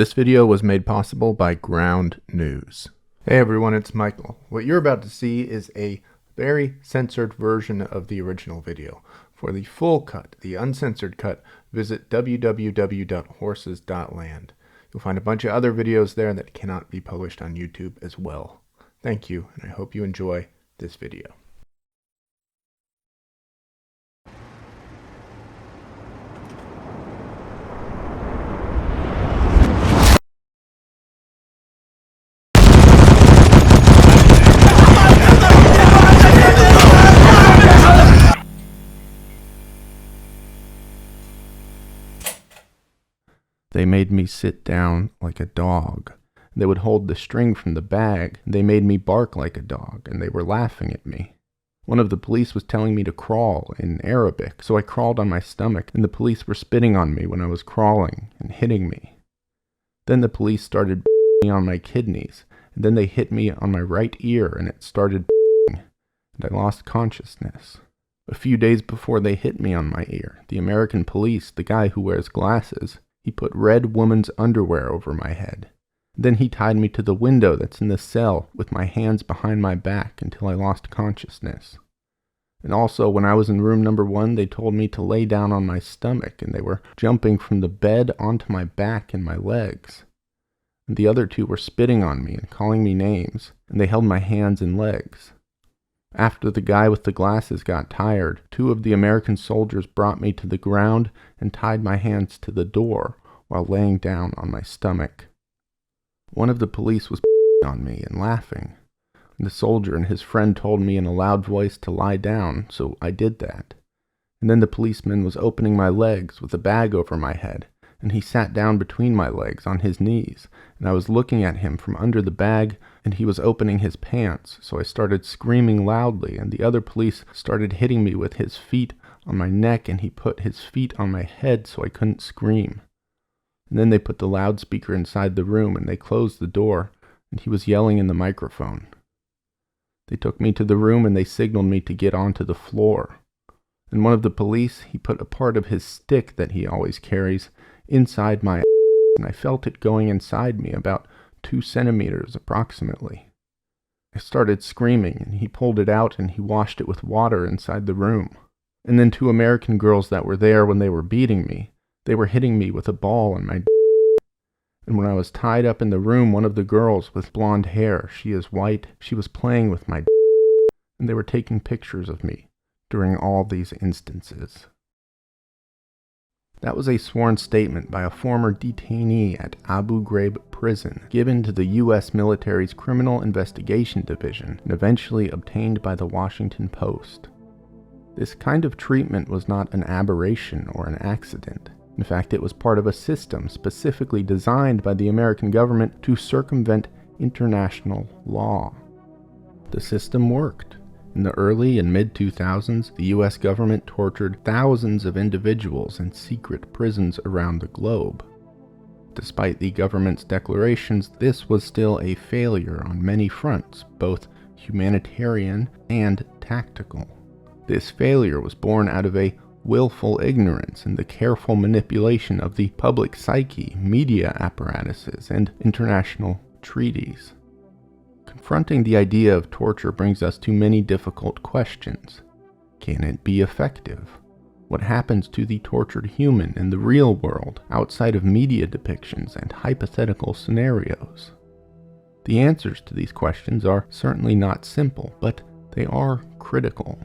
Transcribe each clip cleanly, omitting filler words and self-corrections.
This video was made possible by Ground News. Hey everyone, it's Michael. What you're about to see is a very censored version of the original video. For the full cut, the uncensored cut, visit www.horses.land. You'll find a bunch of other videos there that cannot be published on YouTube as well. Thank you, and I hope you enjoy this video. They made me sit down like a dog. They would hold the string from the bag. They made me bark like a dog, and they were laughing at me. One of the police was telling me to crawl in Arabic, so I crawled on my stomach, and the police were spitting on me when I was crawling and hitting me. Then the police started me on my kidneys, and then they hit me on my right ear, and it started and I lost consciousness. A few days before they hit me on my ear, the American police, the guy who wears glasses, he put red woman's underwear over my head. Then he tied me to the window that's in the cell with my hands behind my back until I lost consciousness. And also, when I was in room number 1, they told me to lay down on my stomach, and they were jumping from the bed onto my back and my legs. And the other two were spitting on me and calling me names, and they held my hands and legs. After the guy with the glasses got tired, 2 of the American soldiers brought me to the ground and tied my hands to the door while laying down on my stomach. One of the police was on me and laughing. The soldier and his friend told me in a loud voice to lie down, so I did that. And then the policeman was opening my legs with a bag over my head, and he sat down between my legs on his knees, and I was looking at him from under the bag, and he was opening his pants, so I started screaming loudly, and the other police started hitting me with his feet on my neck, and he put his feet on my head so I couldn't scream. And then they put the loudspeaker inside the room, and they closed the door, and he was yelling in the microphone. They took me to the room, and they signaled me to get onto the floor. And one of the police, he put a part of his stick that he always carries inside my and I felt it going inside me about 2 centimeters approximately. I started screaming, and he pulled it out and he washed it with water inside the room. And then 2 American girls that were there when they were beating me, they were hitting me with a ball on my and when I was tied up in the room, one of the girls with blonde hair, she is white, she was playing with my and they were taking pictures of me during all these instances. That was a sworn statement by a former detainee at Abu Ghraib prison, given to the U.S. military's Criminal Investigation Division, and eventually obtained by the Washington Post. This kind of treatment was not an aberration or an accident. In fact, it was part of a system specifically designed by the American government to circumvent international law. The system worked. In the early and mid-2000s, the U.S. government tortured thousands of individuals in secret prisons around the globe. Despite the government's declarations, this was still a failure on many fronts, both humanitarian and tactical. This failure was born out of a willful ignorance and the careful manipulation of the public psyche, media apparatuses, and international treaties. Confronting the idea of torture brings us to many difficult questions. Can it be effective? What happens to the tortured human in the real world, outside of media depictions and hypothetical scenarios? The answers to these questions are certainly not simple, but they are critical.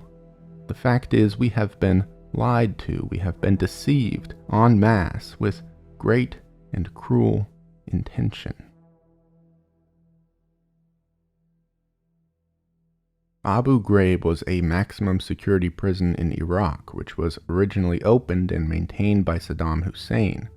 The fact is, we have been lied to, we have been deceived en masse with great and cruel intention. Abu Ghraib was a maximum security prison in Iraq, which was originally opened and maintained by Saddam Hussein.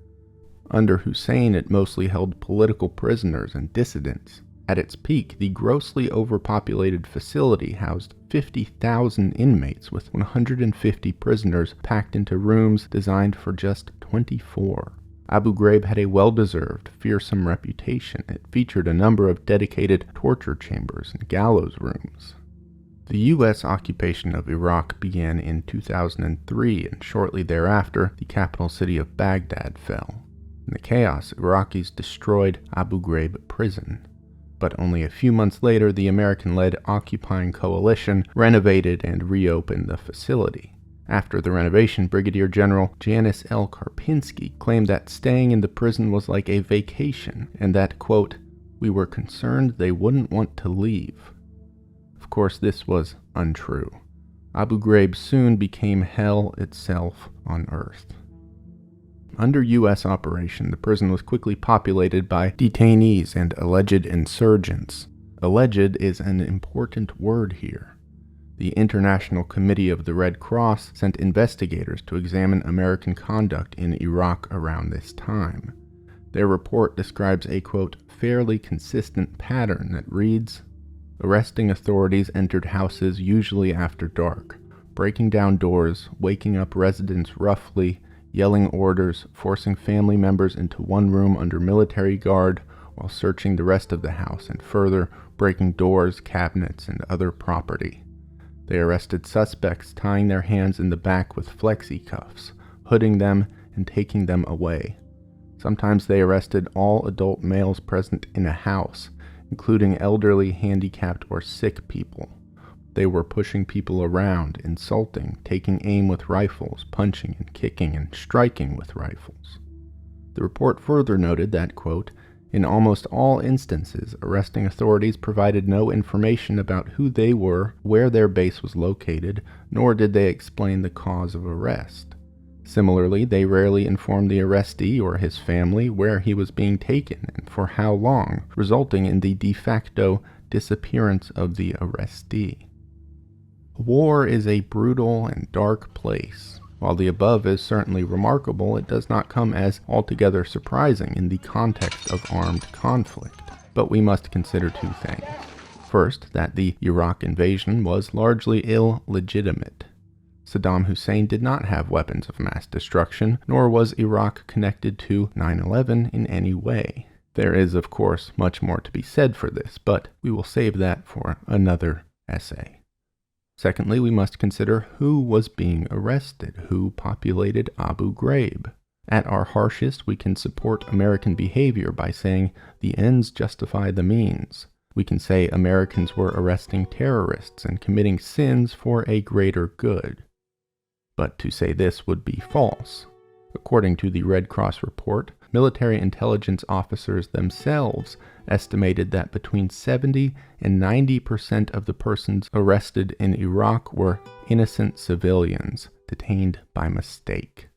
Under Hussein, it mostly held political prisoners and dissidents. At its peak, the grossly overpopulated facility housed 50,000 inmates with 150 prisoners packed into rooms designed for just 24. Abu Ghraib had a well-deserved, fearsome reputation. It featured a number of dedicated torture chambers and gallows rooms. The U.S. occupation of Iraq began in 2003, and shortly thereafter, the capital city of Baghdad fell. In the chaos, Iraqis destroyed Abu Ghraib prison. But only a few months later, the American-led occupying coalition renovated and reopened the facility. After the renovation, Brigadier General Janis L. Karpinski claimed that staying in the prison was like a vacation, and that, quote, "we were concerned they wouldn't want to leave." Of course, this was untrue. Abu Ghraib soon became hell itself on earth. Under U.S. operation, the prison was quickly populated by detainees and alleged insurgents. Alleged is an important word here. The International Committee of the Red Cross sent investigators to examine American conduct in Iraq around this time. Their report describes a, quote, fairly consistent pattern that reads, arresting authorities entered houses usually after dark, breaking down doors, waking up residents roughly, yelling orders, forcing family members into one room under military guard while searching the rest of the house, and further breaking doors, cabinets, and other property. They arrested suspects, tying their hands in the back with flexi cuffs, hooding them, and taking them away. Sometimes they arrested all adult males present in a house, including elderly, handicapped, or sick people. They were pushing people around, insulting, taking aim with rifles, punching and kicking and striking with rifles. The report further noted that, quote, in almost all instances, arresting authorities provided no information about who they were, where their base was located, nor did they explain the cause of arrest. Similarly, they rarely informed the arrestee or his family where he was being taken and for how long, resulting in the de facto disappearance of the arrestee. War is a brutal and dark place. While the above is certainly remarkable, it does not come as altogether surprising in the context of armed conflict. But we must consider two things. First, that the Iraq invasion was largely illegitimate. Saddam Hussein did not have weapons of mass destruction, nor was Iraq connected to 9/11 in any way. There is, of course, much more to be said for this, but we will save that for another essay. Secondly, we must consider who was being arrested, who populated Abu Ghraib. At our harshest, we can support American behavior by saying the ends justify the means. We can say Americans were arresting terrorists and committing sins for a greater good. But to say this would be false. According to the Red Cross report, military intelligence officers themselves estimated that between 70 and 90% of the persons arrested in Iraq were innocent civilians detained by mistake.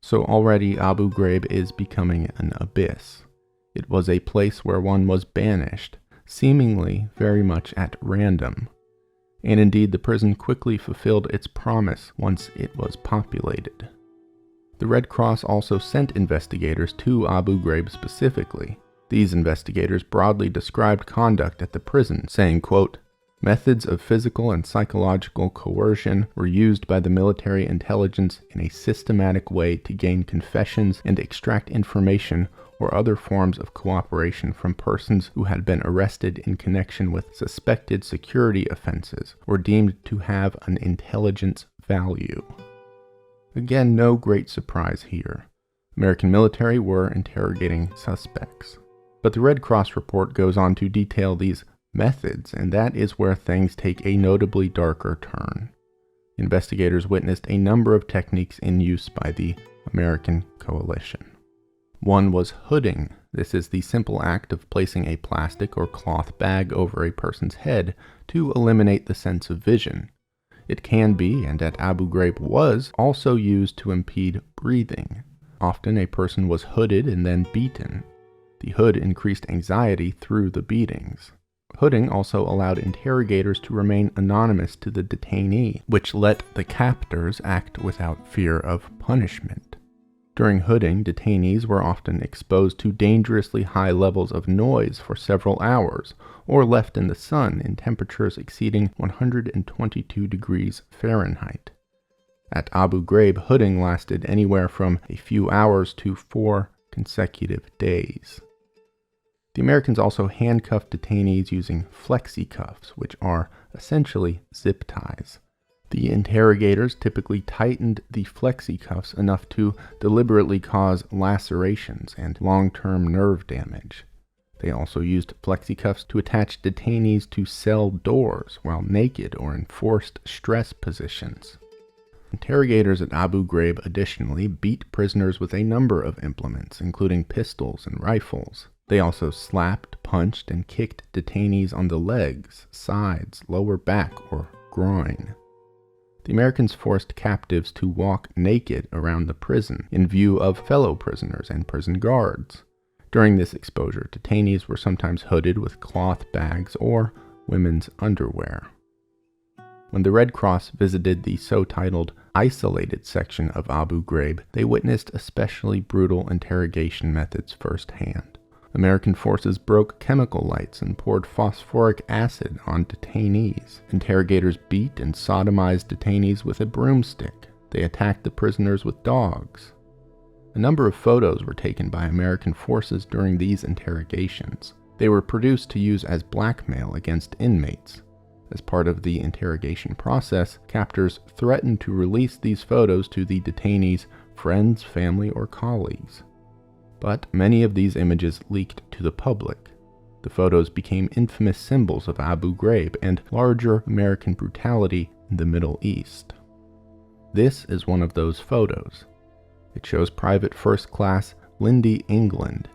So already Abu Ghraib is becoming an abyss. It was a place where one was banished, seemingly very much at random. And indeed, the prison quickly fulfilled its promise once it was populated. The Red Cross also sent investigators to Abu Ghraib specifically. These investigators broadly described conduct at the prison, saying, quote, methods of physical and psychological coercion were used by the military intelligence in a systematic way to gain confessions and extract information or other forms of cooperation from persons who had been arrested in connection with suspected security offenses or deemed to have an intelligence value. Again, no great surprise here. American military were interrogating suspects. But the Red Cross report goes on to detail these methods, and that is where things take a notably darker turn. Investigators witnessed a number of techniques in use by the American coalition. One was hooding. This is the simple act of placing a plastic or cloth bag over a person's head to eliminate the sense of vision. It can be, and at Abu Ghraib was, also used to impede breathing. Often a person was hooded and then beaten. The hood increased anxiety through the beatings. Hooding also allowed interrogators to remain anonymous to the detainee, which let the captors act without fear of punishment. During hooding, detainees were often exposed to dangerously high levels of noise for several hours, or left in the sun in temperatures exceeding 122 degrees Fahrenheit. At Abu Ghraib, hooding lasted anywhere from a few hours to 4 consecutive days. The Americans also handcuffed detainees using flexi cuffs, which are essentially zip ties. The interrogators typically tightened the flexi-cuffs enough to deliberately cause lacerations and long-term nerve damage. They also used flexi-cuffs to attach detainees to cell doors while naked or in forced stress positions. Interrogators at Abu Ghraib additionally beat prisoners with a number of implements, including pistols and rifles. They also slapped, punched, and kicked detainees on the legs, sides, lower back, or groin. The Americans forced captives to walk naked around the prison in view of fellow prisoners and prison guards. During this exposure, detainees were sometimes hooded with cloth bags or women's underwear. When the Red Cross visited the so-titled isolated section of Abu Ghraib, they witnessed especially brutal interrogation methods firsthand. American forces broke chemical lights and poured phosphoric acid on detainees. Interrogators beat and sodomized detainees with a broomstick. They attacked the prisoners with dogs. A number of photos were taken by American forces during these interrogations. They were produced to use as blackmail against inmates. As part of the interrogation process, captors threatened to release these photos to the detainees' friends, family, or colleagues. But many of these images leaked to the public. The photos became infamous symbols of Abu Ghraib and larger American brutality in the Middle East. This is one of those photos. It shows Private First Class Lindy England.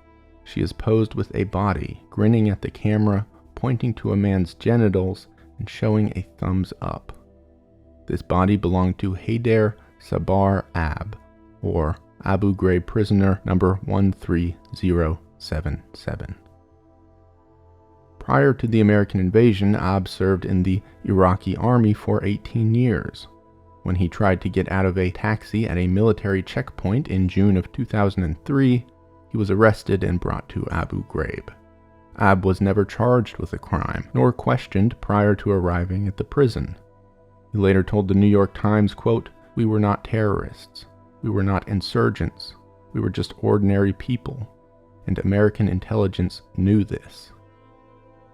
She is posed with a body, grinning at the camera, pointing to a man's genitals, and showing a thumbs up. This body belonged to Hayder Sabar Ab, or Abu Ghraib prisoner number 13077. Prior to the American invasion, Ab served in the Iraqi army for 18 years. When he tried to get out of a taxi at a military checkpoint in June of 2003, he was arrested and brought to Abu Ghraib. Ab was never charged with a crime, nor questioned prior to arriving at the prison. He later told the New York Times, quote, "We were not terrorists. We were not insurgents. We were just ordinary people, and American intelligence knew this."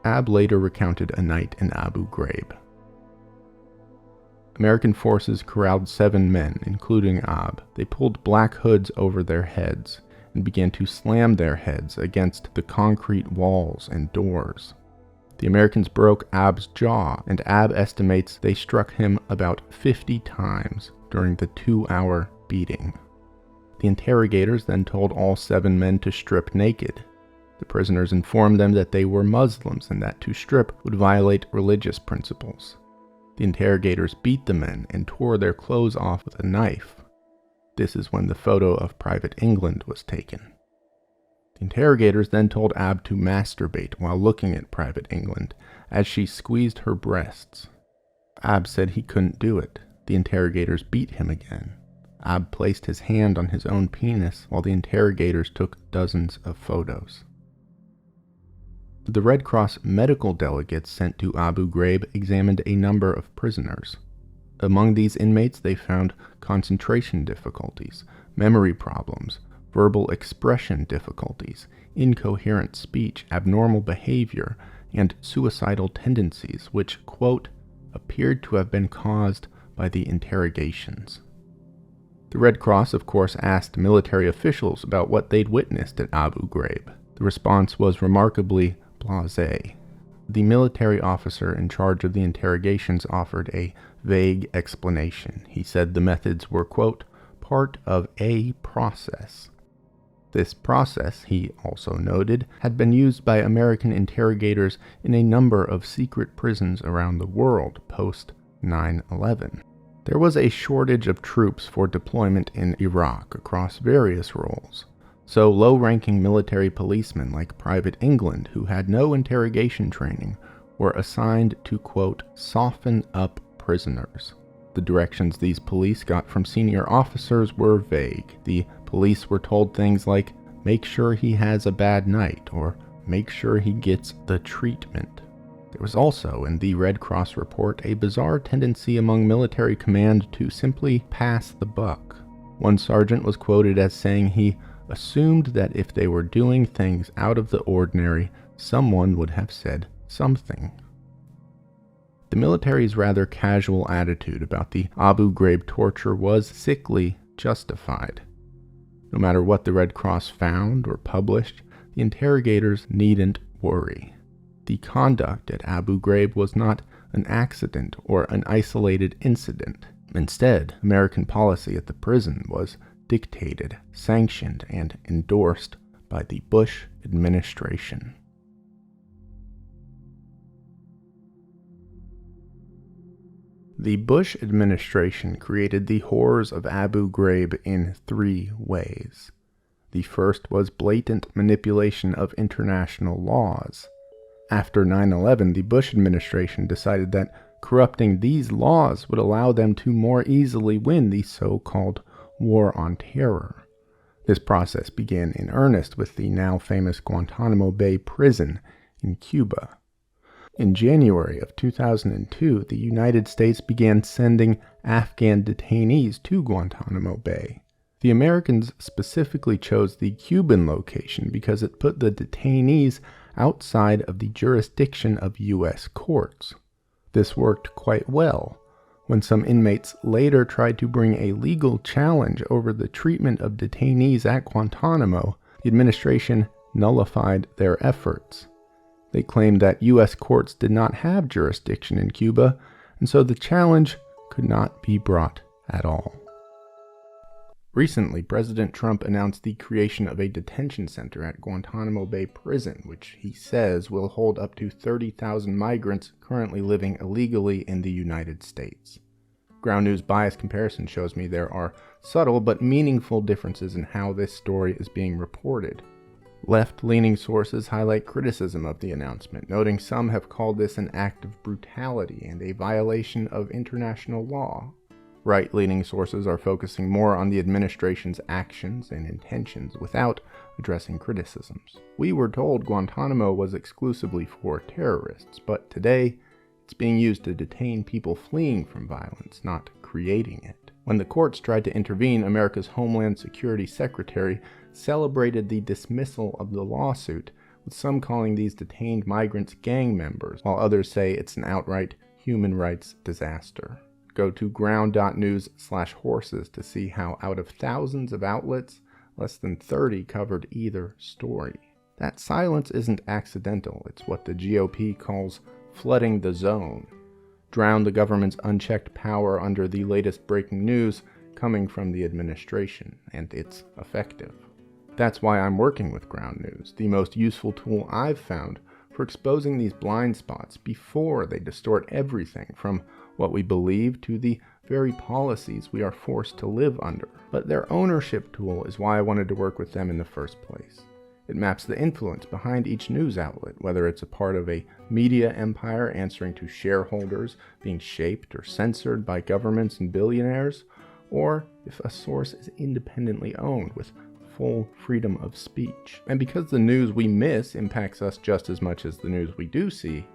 Ab later recounted a night in Abu Ghraib. American forces corralled 7 men, including Ab. They pulled black hoods over their heads and began to slam their heads against the concrete walls and doors. The Americans broke Ab's jaw, and Ab estimates they struck him about 50 times during the 2-hour beating. The interrogators then told all 7 men to strip naked. The prisoners informed them that they were Muslims and that to strip would violate religious principles. The interrogators beat the men and tore their clothes off with a knife. This is when the photo of Private England was taken. The interrogators then told Ab to masturbate while looking at Private England as she squeezed her breasts. Ab said he couldn't do it. The interrogators beat him again. Ab placed his hand on his own penis while the interrogators took dozens of photos. The Red Cross medical delegates sent to Abu Ghraib examined a number of prisoners. Among these inmates, they found concentration difficulties, memory problems, verbal expression difficulties, incoherent speech, abnormal behavior, and suicidal tendencies, which, quote, appeared to have been caused by the interrogations. The Red Cross, of course, asked military officials about what they'd witnessed at Abu Ghraib. The response was remarkably blasé. The military officer in charge of the interrogations offered a vague explanation. He said the methods were, quote, part of a process. This process, he also noted, had been used by American interrogators in a number of secret prisons around the world post 9/11. There was a shortage of troops for deployment in Iraq across various roles. So low-ranking military policemen like Private England, who had no interrogation training, were assigned to, quote, soften up prisoners. The directions these police got from senior officers were vague. The police were told things like, make sure he has a bad night, or make sure he gets the treatment. There was also, in the Red Cross report, a bizarre tendency among military command to simply pass the buck. One sergeant was quoted as saying he assumed that if they were doing things out of the ordinary, someone would have said something. The military's rather casual attitude about the Abu Ghraib torture was sickly justified. No matter what the Red Cross found or published, the interrogators needn't worry. The conduct at Abu Ghraib was not an accident or an isolated incident. Instead, American policy at the prison was dictated, sanctioned, and endorsed by the Bush administration. The Bush administration created the horrors of Abu Ghraib in 3 ways. The first was blatant manipulation of international laws. After 9/11, the Bush administration decided that corrupting these laws would allow them to more easily win the so-called War on Terror. This process began in earnest with the now famous Guantanamo Bay prison in Cuba. In January of 2002, the United States began sending Afghan detainees to Guantanamo Bay. The Americans specifically chose the Cuban location because it put the detainees outside of the jurisdiction of U.S. courts. This worked quite well. When some inmates later tried to bring a legal challenge over the treatment of detainees at Guantanamo, the administration nullified their efforts. They claimed that U.S. courts did not have jurisdiction in Cuba, and so the challenge could not be brought at all. Recently, President Trump announced the creation of a detention center at Guantanamo Bay Prison, which he says will hold up to 30,000 migrants currently living illegally in the United States. Ground News bias comparison shows me there are subtle but meaningful differences in how this story is being reported. Left-leaning sources highlight criticism of the announcement, noting some have called this an act of brutality and a violation of international law. Right-leaning sources are focusing more on the administration's actions and intentions without addressing criticisms. We were told Guantanamo was exclusively for terrorists, but today it's being used to detain people fleeing from violence, not creating it. When the courts tried to intervene, America's Homeland Security Secretary celebrated the dismissal of the lawsuit, with some calling these detained migrants gang members, while others say it's an outright human rights disaster. Go to ground.news/horses to see how out of thousands of outlets, less than 30 covered either story. That silence isn't accidental, it's what the GOP calls flooding the zone. Drown the government's unchecked power under the latest breaking news coming from the administration, and it's effective. That's why I'm working with Ground News, the most useful tool I've found for exposing these blind spots before they distort everything from what we believe to the very policies we are forced to live under. But their ownership tool is why I wanted to work with them in the first place. It maps the influence behind each news outlet, whether it's a part of a media empire answering to shareholders being shaped or censored by governments and billionaires, or if a source is independently owned with full freedom of speech. And because the news we miss impacts us just as much as the news we do see,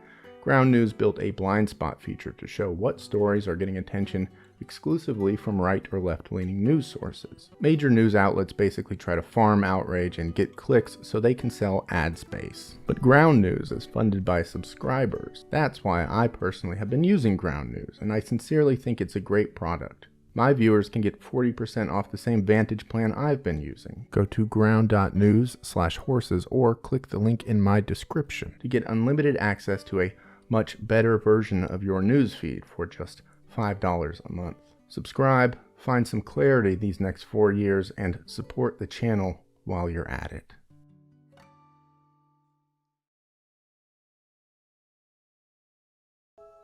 Ground News built a blind spot feature to show what stories are getting attention exclusively from right or left-leaning news sources. Major news outlets basically try to farm outrage and get clicks so they can sell ad space. But Ground News is funded by subscribers. That's why I personally have been using Ground News, and I sincerely think it's a great product. My viewers can get 40% off the same Vantage plan I've been using. Go to ground.news/horses or click the link in my description to get unlimited access to a much better version of your newsfeed for just $5 a month. Subscribe, find some clarity these next 4 years, and support the channel while you're at it.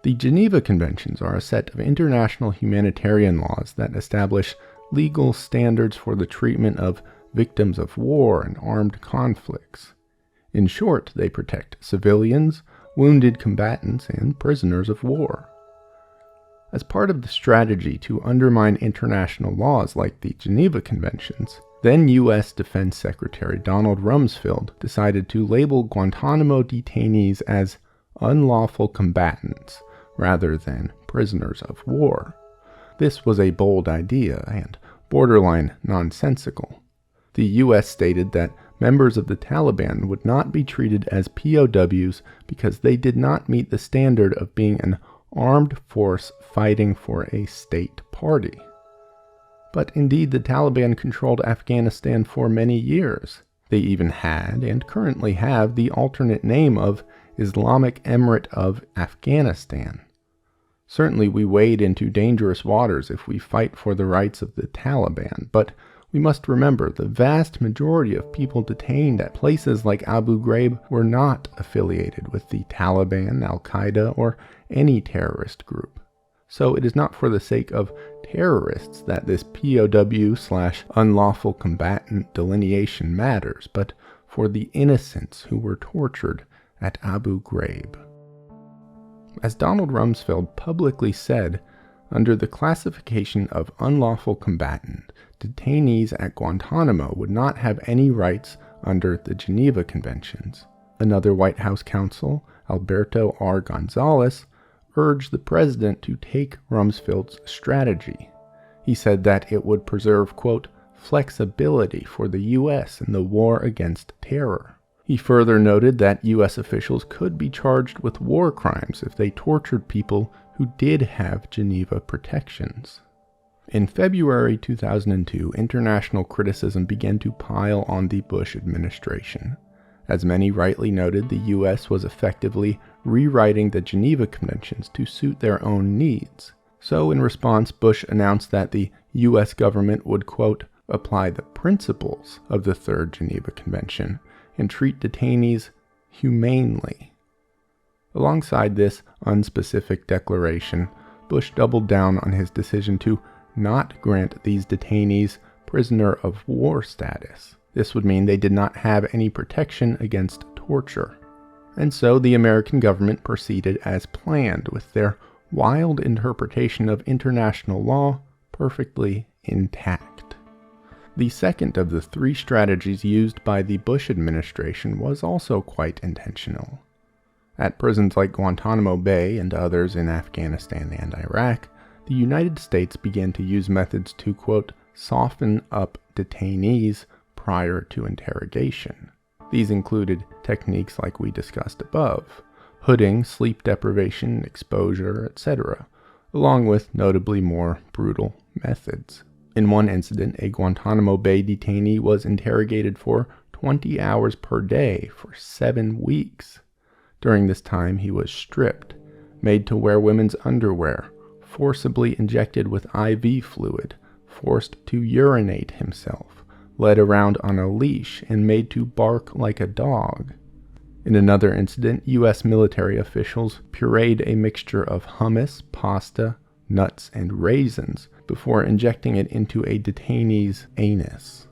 The Geneva Conventions are a set of international humanitarian laws that establish legal standards for the treatment of victims of war and armed conflicts. In short, they protect civilians, wounded combatants, and prisoners of war. As part of the strategy to undermine international laws like the Geneva Conventions, then U.S. Defense Secretary Donald Rumsfeld decided to label Guantanamo detainees as unlawful combatants rather than prisoners of war. This was a bold idea and borderline nonsensical. The U.S. stated that members of the Taliban would not be treated as POWs because they did not meet the standard of being an armed force fighting for a state party. But indeed, the Taliban controlled Afghanistan for many years. They even had, and currently have, the alternate name of Islamic Emirate of Afghanistan. Certainly we wade into dangerous waters if we fight for the rights of the Taliban, but we must remember the vast majority of people detained at places like Abu Ghraib were not affiliated with the Taliban, Al-Qaeda, or any terrorist group. So it is not for the sake of terrorists that this POW/unlawful combatant delineation matters, but for the innocents who were tortured at Abu Ghraib. As Donald Rumsfeld publicly said, under the classification of unlawful combatant, detainees at Guantanamo would not have any rights under the Geneva Conventions. Another White House counsel, Alberto R. Gonzalez, urged the president to take Rumsfeld's strategy. He said that it would preserve, quote, flexibility for the U.S. in the war against terror. He further noted that U.S. officials could be charged with war crimes if they tortured people who did have Geneva protections. In February 2002, international criticism began to pile on the Bush administration. As many rightly noted, the U.S. was effectively rewriting the Geneva Conventions to suit their own needs. So in response, Bush announced that the U.S. government would, quote, apply the principles of the Third Geneva Convention and treat detainees humanely. Alongside this unspecific declaration, Bush doubled down on his decision to not grant these detainees prisoner of war status. This would mean they did not have any protection against torture. And so the American government proceeded as planned, with their wild interpretation of international law perfectly intact. The second of the three strategies used by the Bush administration was also quite intentional. At prisons like Guantanamo Bay and others in Afghanistan and Iraq, the United States began to use methods to, quote, soften up detainees prior to interrogation. These included techniques like we discussed above, hooding, sleep deprivation, exposure, etc., along with notably more brutal methods. In one incident, a Guantanamo Bay detainee was interrogated for 20 hours per day for 7 weeks. During this time, he was stripped, made to wear women's underwear, forcibly injected with IV fluid, forced to urinate himself, led around on a leash, and made to bark like a dog. In another incident, U.S. military officials pureed a mixture of hummus, pasta, nuts, and raisins before injecting it into a detainee's anus.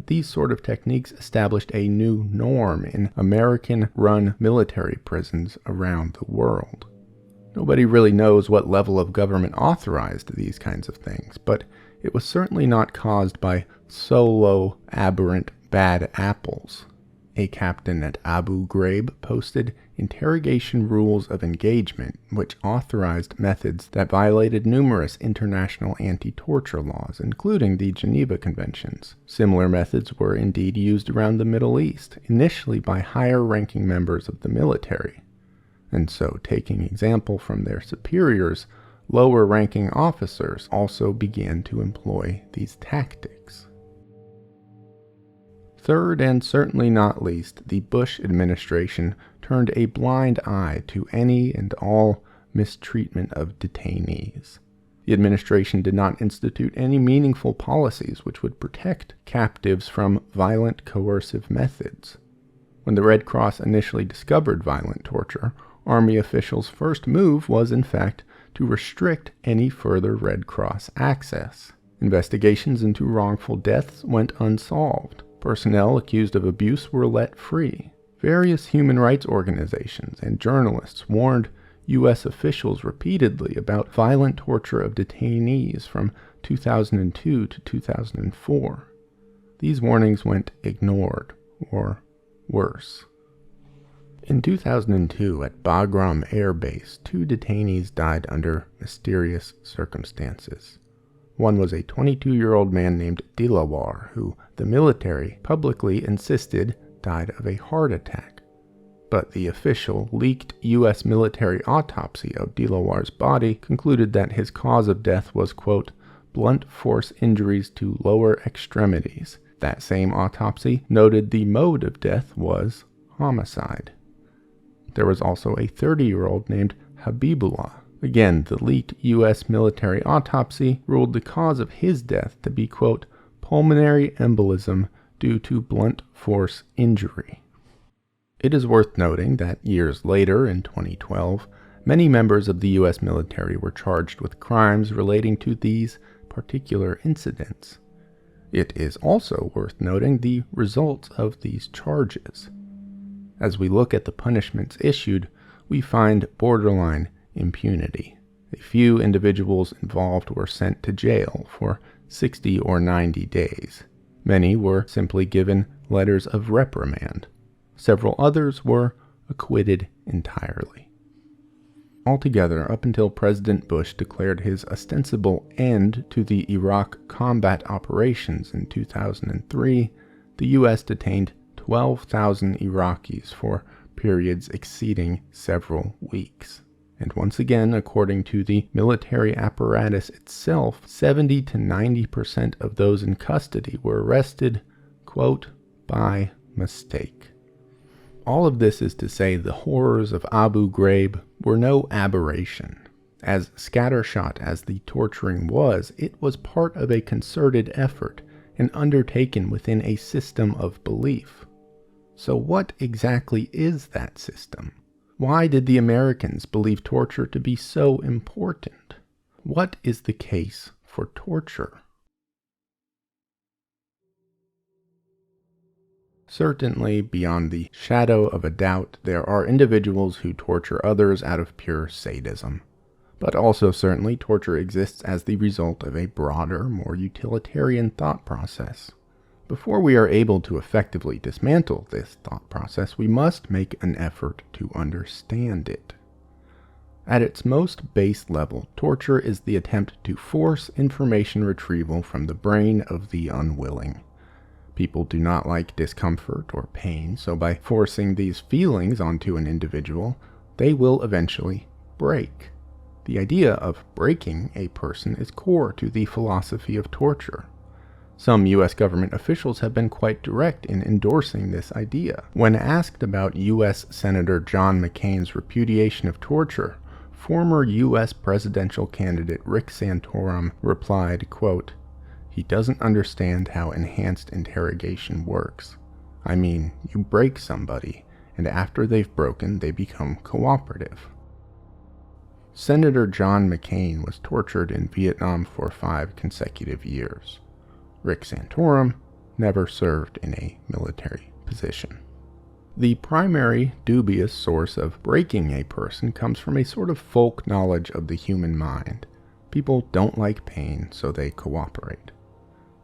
These sort of techniques established a new norm in American-run military prisons around the world. Nobody really knows what level of government authorized these kinds of things, but it was certainly not caused by solo, aberrant, bad apples. A captain at Abu Ghraib posted interrogation rules of engagement, which authorized methods that violated numerous international anti-torture laws, including the Geneva Conventions. Similar methods were indeed used around the Middle East, initially by higher-ranking members of the military. And so, taking example from their superiors, lower-ranking officers also began to employ these tactics. Third, and certainly not least, the Bush administration turned a blind eye to any and all mistreatment of detainees. The administration did not institute any meaningful policies which would protect captives from violent coercive methods. When the Red Cross initially discovered violent torture, Army officials' first move was, in fact, to restrict any further Red Cross access. Investigations into wrongful deaths went unsolved. Personnel accused of abuse were let free. Various human rights organizations and journalists warned U.S. officials repeatedly about violent torture of detainees from 2002 to 2004. These warnings went ignored, or worse. In 2002, at Bagram Air Base, 2 detainees died under mysterious circumstances. One was a 22-year-old man named Dilawar, who the military publicly insisted died of a heart attack. But the official, leaked U.S. military autopsy of Dilawar's body concluded that his cause of death was, quote, blunt force injuries to lower extremities. That same autopsy noted the mode of death was homicide. There was also a 30-year-old named Habibullah. Again, the leaked U.S. military autopsy ruled the cause of his death to be, quote, pulmonary embolism due to blunt force injury. It is worth noting that years later, in 2012, many members of the U.S. military were charged with crimes relating to these particular incidents. It is also worth noting the results of these charges. As we look at the punishments issued, we find borderline impunity. A few individuals involved were sent to jail for 60 or 90 days. Many were simply given letters of reprimand. Several others were acquitted entirely. Altogether, up until President Bush declared his ostensible end to the Iraq combat operations in 2003, the U.S. detained 12,000 Iraqis for periods exceeding several weeks. And once again, according to the military apparatus itself, 70 to 90% of those in custody were arrested, quote, by mistake. All of this is to say the horrors of Abu Ghraib were no aberration. As scattershot as the torturing was, it was part of a concerted effort and undertaken within a system of belief. So what exactly is that system? Why did the Americans believe torture to be so important? What is the case for torture? Certainly, beyond the shadow of a doubt, there are individuals who torture others out of pure sadism. But also certainly, torture exists as the result of a broader, more utilitarian thought process. Before we are able to effectively dismantle this thought process, we must make an effort to understand it. At its most base level, torture is the attempt to force information retrieval from the brain of the unwilling. People do not like discomfort or pain, so by forcing these feelings onto an individual, they will eventually break. The idea of breaking a person is core to the philosophy of torture. Some U.S. government officials have been quite direct in endorsing this idea. When asked about U.S. Senator John McCain's repudiation of torture, former U.S. presidential candidate Rick Santorum replied, quote, "He doesn't understand how enhanced interrogation works. I mean, you break somebody, and after they've broken, they become cooperative." Senator John McCain was tortured in Vietnam for 5 consecutive years. Rick Santorum never served in a military position. The primary dubious source of breaking a person comes from a sort of folk knowledge of the human mind. People don't like pain, so they cooperate.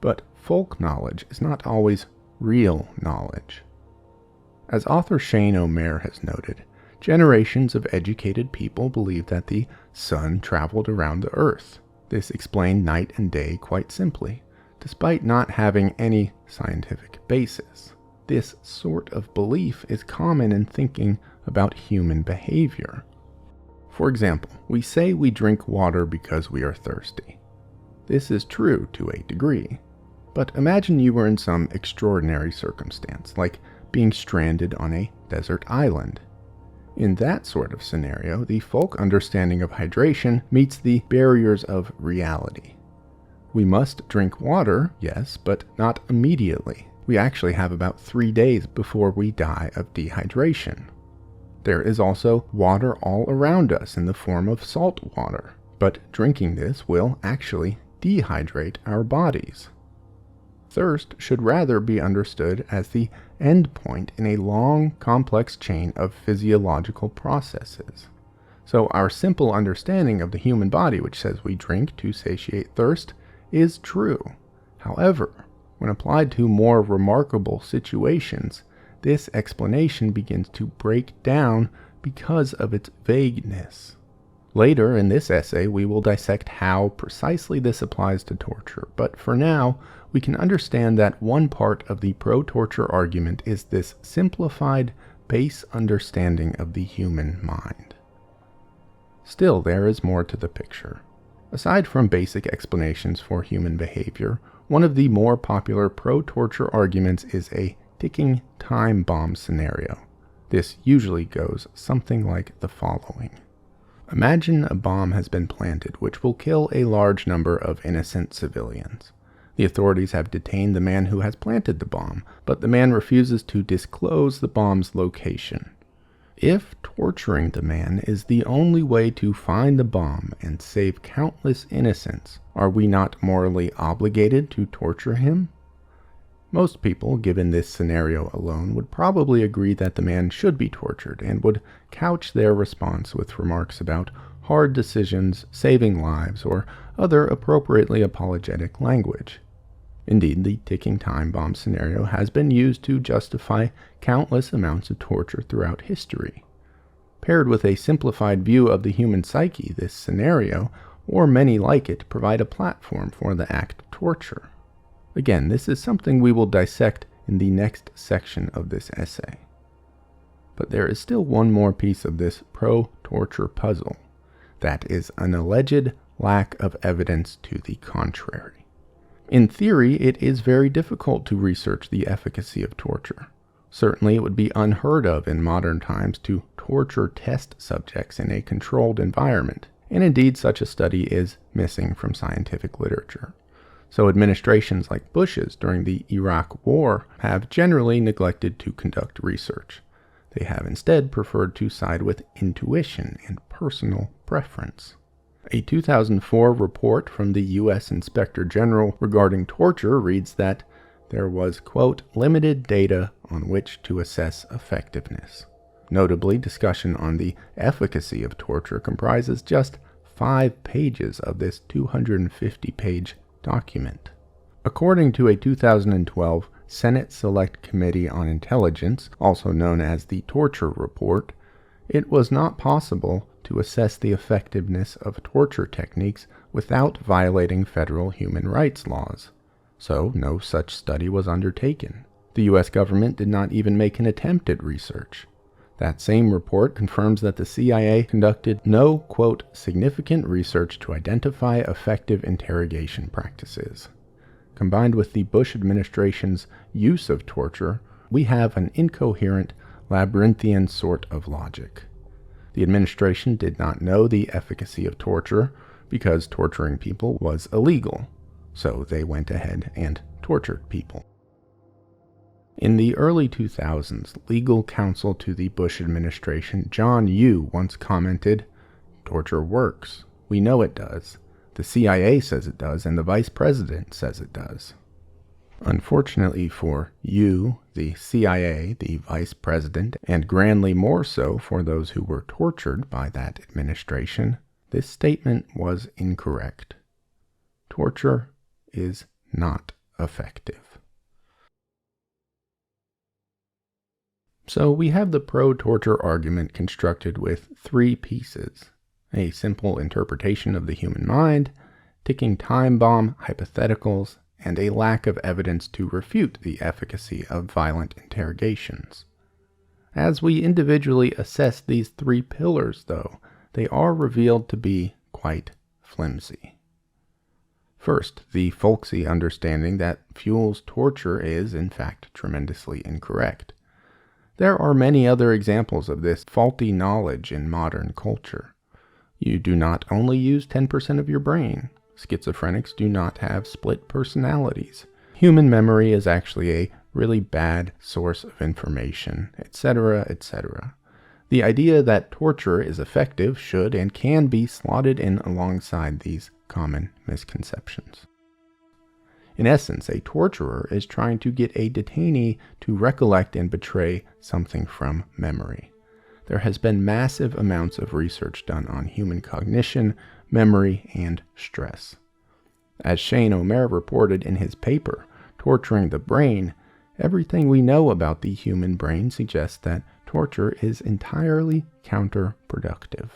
But folk knowledge is not always real knowledge. As author Shane O'Meara has noted, generations of educated people believed that the sun traveled around the earth. This explained night and day quite simply, despite not having any scientific basis. This sort of belief is common in thinking about human behavior. For example, we say we drink water because we are thirsty. This is true to a degree. But imagine you were in some extraordinary circumstance, like being stranded on a desert island. In that sort of scenario, the folk understanding of hydration meets the barriers of reality. We must drink water, yes, but not immediately. We actually have about 3 days before we die of dehydration. There is also water all around us in the form of salt water, but drinking this will actually dehydrate our bodies. Thirst should rather be understood as the end point in a long, complex chain of physiological processes. So our simple understanding of the human body, which says we drink to satiate thirst, is true. However, when applied to more remarkable situations, this explanation begins to break down because of its vagueness. Later in this essay, we will dissect how precisely this applies to torture, but for now, we can understand that one part of the pro-torture argument is this simplified, base understanding of the human mind. Still, there is more to the picture. Aside from basic explanations for human behavior, one of the more popular pro-torture arguments is a ticking time bomb scenario. This usually goes something like the following. Imagine a bomb has been planted which will kill a large number of innocent civilians. The authorities have detained the man who has planted the bomb, but the man refuses to disclose the bomb's location. If torturing the man is the only way to find the bomb and save countless innocents, are we not morally obligated to torture him? Most people, given this scenario alone, would probably agree that the man should be tortured and would couch their response with remarks about hard decisions, saving lives, or other appropriately apologetic language. Indeed, the ticking time bomb scenario has been used to justify countless amounts of torture throughout history. Paired with a simplified view of the human psyche, this scenario, or many like it, provide a platform for the act of torture. Again, this is something we will dissect in the next section of this essay. But there is still one more piece of this pro-torture puzzle. That is an alleged lack of evidence to the contrary. In theory, it is very difficult to research the efficacy of torture. Certainly, it would be unheard of in modern times to torture test subjects in a controlled environment, and indeed such a study is missing from scientific literature. So administrations like Bush's during the Iraq War have generally neglected to conduct research. They have instead preferred to side with intuition and personal preference. A 2004 report from the U.S. Inspector General regarding torture reads that there was, quote, limited data on which to assess effectiveness. Notably, discussion on the efficacy of torture comprises just 5 pages of this 250-page document. According to a 2012 Senate Select Committee on Intelligence, also known as the Torture Report, it was not possible to assess the effectiveness of torture techniques without violating federal human rights laws. So, no such study was undertaken. The U.S. government did not even make an attempt at research. That same report confirms that the CIA conducted no, quote, significant research to identify effective interrogation practices. Combined with the Bush administration's use of torture, we have an incoherent, labyrinthian sort of logic. The administration did not know the efficacy of torture because torturing people was illegal, so they went ahead and tortured people. In the early 2000s, legal counsel to the Bush administration, John Yoo, once commented, "Torture works. We know it does. The CIA says it does, and the vice president says it does." Unfortunately for you, the CIA, the vice president, and grandly more so for those who were tortured by that administration, this statement was incorrect. Torture is not effective. So we have the pro-torture argument constructed with 3 pieces: a simple interpretation of the human mind, ticking time bomb hypotheticals, and a lack of evidence to refute the efficacy of violent interrogations. As we individually assess these 3 pillars, though, they are revealed to be quite flimsy. First, the folksy understanding that fuels torture is, in fact, tremendously incorrect. There are many other examples of this faulty knowledge in modern culture. You do not only use 10% of your brain. Schizophrenics do not have split personalities. Human memory is actually a really bad source of information, etc., etc. The idea that torture is effective should and can be slotted in alongside these common misconceptions. In essence, a torturer is trying to get a detainee to recollect and betray something from memory. There has been massive amounts of research done on human cognition, memory, and stress. As Shane O'Meara reported in his paper, Torturing the Brain, everything we know about the human brain suggests that torture is entirely counterproductive.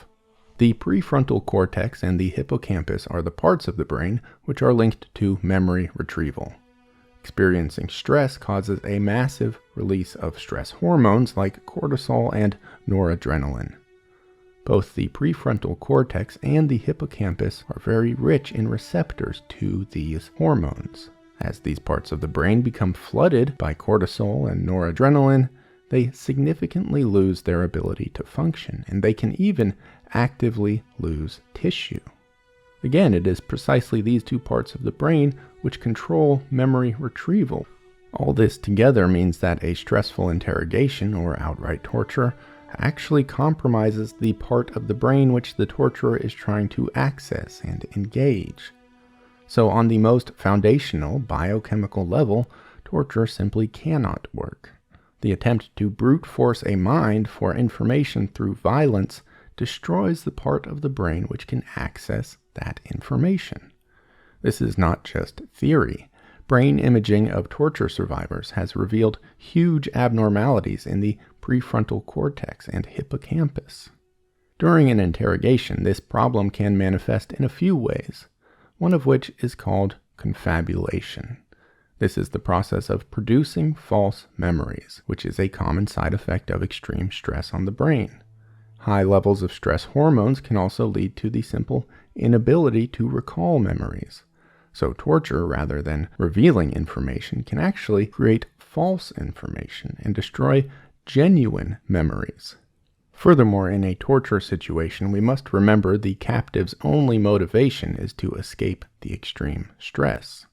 The prefrontal cortex and the hippocampus are the parts of the brain which are linked to memory retrieval. Experiencing stress causes a massive release of stress hormones like cortisol and noradrenaline. Both the prefrontal cortex and the hippocampus are very rich in receptors to these hormones. As these parts of the brain become flooded by cortisol and noradrenaline, they significantly lose their ability to function, and they can even actively lose tissue. Again, it is precisely these two parts of the brain which control memory retrieval. All this together means that a stressful interrogation or outright torture actually compromises the part of the brain which the torturer is trying to access and engage. So on the most foundational biochemical level, torture simply cannot work. The attempt to brute force a mind for information through violence destroys the part of the brain which can access that information. This is not just theory. Brain imaging of torture survivors has revealed huge abnormalities in the prefrontal cortex and hippocampus. During an interrogation, this problem can manifest in a few ways, one of which is called confabulation. This is the process of producing false memories, which is a common side effect of extreme stress on the brain. High levels of stress hormones can also lead to the simple inability to recall memories. So torture, rather than revealing information, can actually create false information and destroy genuine memories. Furthermore, in a torture situation, we must remember the captive's only motivation is to escape the extreme stress.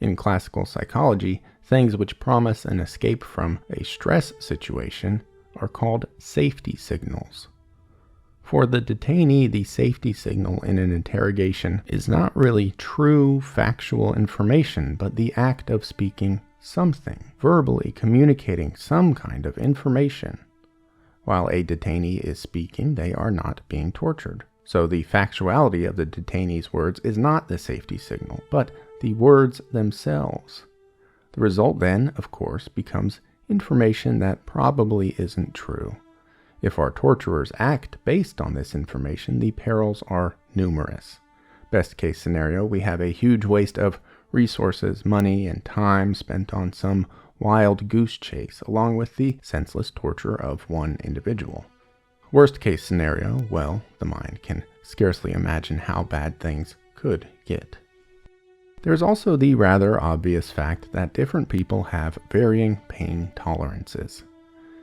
In classical psychology, things which promise an escape from a stress situation are called safety signals. For the detainee, the safety signal in an interrogation is not really true, factual information, but the act of speaking something, verbally communicating some kind of information. While a detainee is speaking, they are not being tortured. So the factuality of the detainee's words is not the safety signal, but the words themselves. The result then, of course, becomes information that probably isn't true. If our torturers act based on this information, the perils are numerous. Best case scenario, we have a huge waste of resources, money, and time spent on some wild goose chase, along with the senseless torture of one individual. Worst case scenario, well, the mind can scarcely imagine how bad things could get. There's also the rather obvious fact that different people have varying pain tolerances.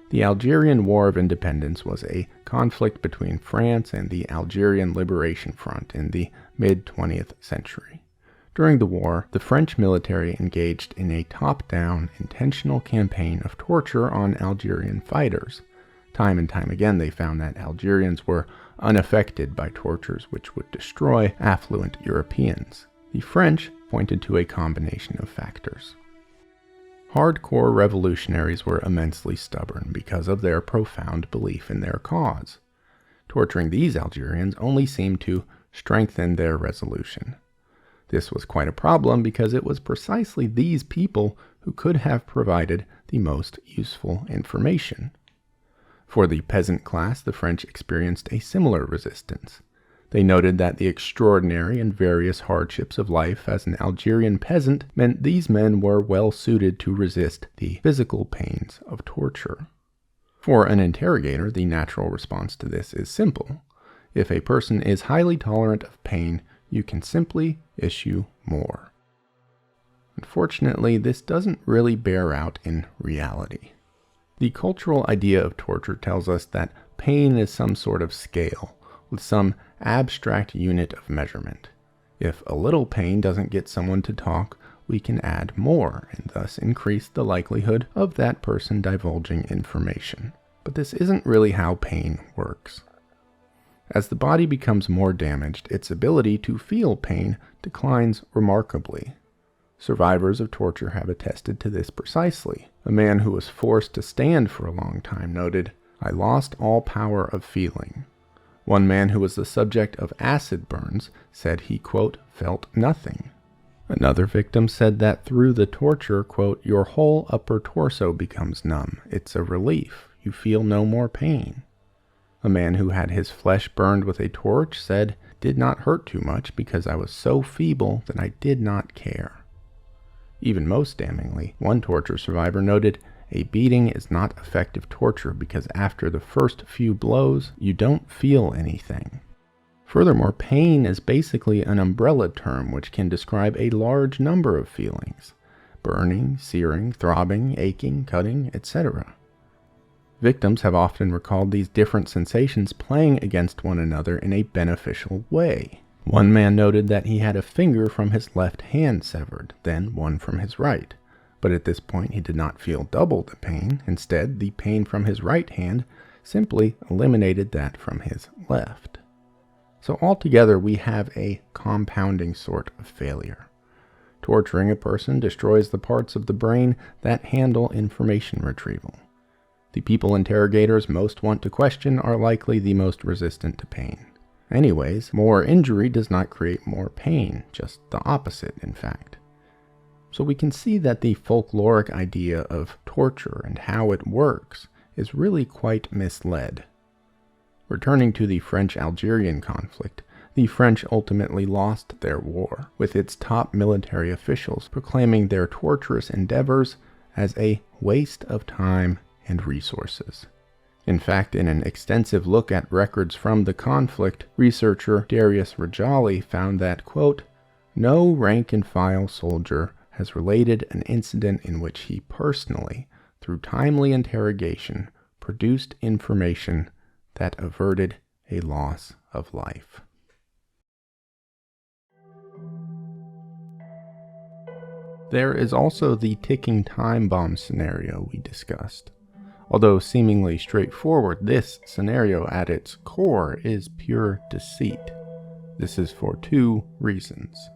The Algerian War of Independence was a conflict between France and the Algerian Liberation Front in the mid-20th century. During the war, the French military engaged in a top-down, intentional campaign of torture on Algerian fighters. Time and time again, they found that Algerians were unaffected by tortures which would destroy affluent Europeans. The French pointed to a combination of factors. Hardcore revolutionaries were immensely stubborn because of their profound belief in their cause. Torturing these Algerians only seemed to strengthen their resolution. This was quite a problem because it was precisely these people who could have provided the most useful information. For the peasant class, the French experienced a similar resistance. They noted that the extraordinary and various hardships of life as an Algerian peasant meant these men were well suited to resist the physical pains of torture. For an interrogator, the natural response to this is simple. If a person is highly tolerant of pain, you can simply issue more. Unfortunately, this doesn't really bear out in reality. The cultural idea of torture tells us that pain is some sort of scale, with some abstract unit of measurement. If a little pain doesn't get someone to talk, we can add more and thus increase the likelihood of that person divulging information. But this isn't really how pain works. As the body becomes more damaged, its ability to feel pain declines remarkably. Survivors of torture have attested to this precisely. A man who was forced to stand for a long time noted, "I lost all power of feeling." One man who was the subject of acid burns said he, quote, felt nothing. Another victim said that through the torture, quote, your whole upper torso becomes numb. It's a relief. You feel no more pain. A man who had his flesh burned with a torch said, "Did not hurt too much because I was so feeble that I did not care." Even most damningly, one torture survivor noted, "A beating is not effective torture because after the first few blows, you don't feel anything." Furthermore, pain is basically an umbrella term which can describe a large number of feelings: burning, searing, throbbing, aching, cutting, etc. Victims have often recalled these different sensations playing against one another in a beneficial way. One man noted that he had a finger from his left hand severed, then one from his right. But at this point he did not feel double the pain. Instead, the pain from his right hand simply eliminated that from his left. So altogether we have a compounding sort of failure. Torturing a person destroys the parts of the brain that handle information retrieval. The people interrogators most want to question are likely the most resistant to pain. Anyways, more injury does not create more pain, just the opposite, in fact. So we can see that the folkloric idea of torture and how it works is really quite misled. Returning to the French-Algerian conflict, the French ultimately lost their war, with its top military officials proclaiming their torturous endeavors as a waste of time and resources. In fact, in an extensive look at records from the conflict, researcher Darius Rejali found that, quote, "No rank-and-file soldier has related an incident in which he personally, through timely interrogation, produced information that averted a loss of life." There is also the ticking time bomb scenario we discussed. Although seemingly straightforward, this scenario at its core is pure deceit. This is for two reasons.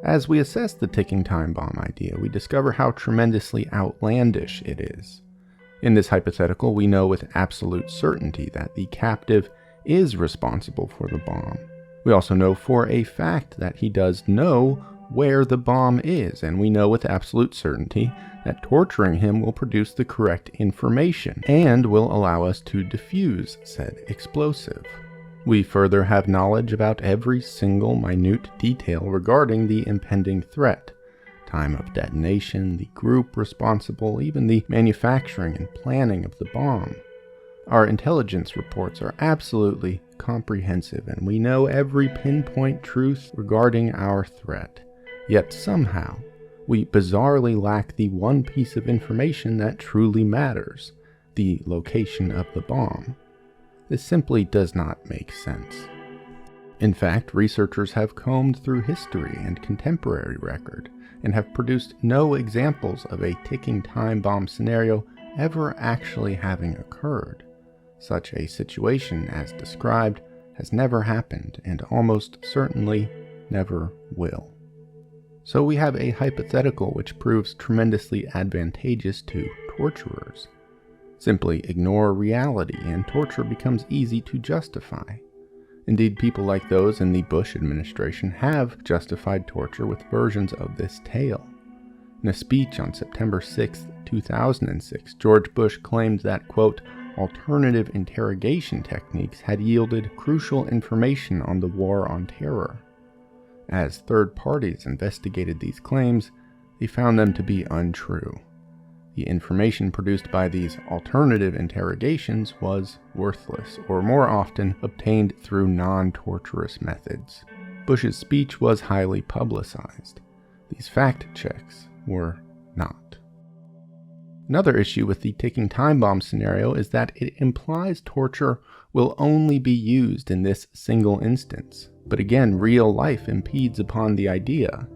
As we assess the ticking time bomb idea, we discover how tremendously outlandish it is. In this hypothetical, we know with absolute certainty that the captive is responsible for the bomb. We also know for a fact that he does know where the bomb is, and we know with absolute certainty that torturing him will produce the correct information and will allow us to defuse said explosive. We further have knowledge about every single minute detail regarding the impending threat: time of detonation, the group responsible, even the manufacturing and planning of the bomb. Our intelligence reports are absolutely comprehensive, and we know every pinpoint truth regarding our threat. Yet somehow, we bizarrely lack the one piece of information that truly matters: the location of the bomb. This simply does not make sense. In fact, researchers have combed through history and contemporary record and have produced no examples of a ticking time bomb scenario ever actually having occurred. Such a situation, as described, has never happened and almost certainly never will. So we have a hypothetical which proves tremendously advantageous to torturers. Simply ignore reality and torture becomes easy to justify. Indeed, people like those in the Bush administration have justified torture with versions of this tale. In a speech on September 6, 2006, George Bush claimed that, quote, "alternative interrogation techniques had yielded crucial information on the war on terror." As third parties investigated these claims, they found them to be untrue. The information produced by these alternative interrogations was worthless, or more often obtained through non-torturous methods. Bush's speech was highly publicized. These fact checks were not. Another issue with the ticking time bomb scenario is that it implies torture will only be used in this single instance. But again, real life impedes upon the idea.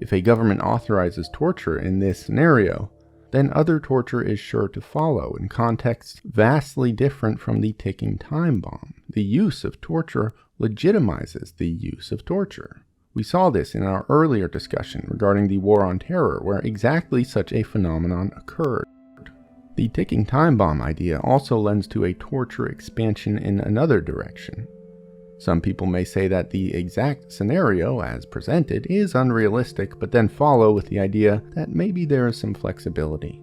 If a government authorizes torture in this scenario, then other torture is sure to follow in contexts vastly different from the ticking time bomb. The use of torture legitimizes the use of torture. We saw this in our earlier discussion regarding the war on terror, where exactly such a phenomenon occurred. The ticking time bomb idea also lends to a torture expansion in another direction. Some people may say that the exact scenario, as presented, is unrealistic, but then follow with the idea that maybe there is some flexibility.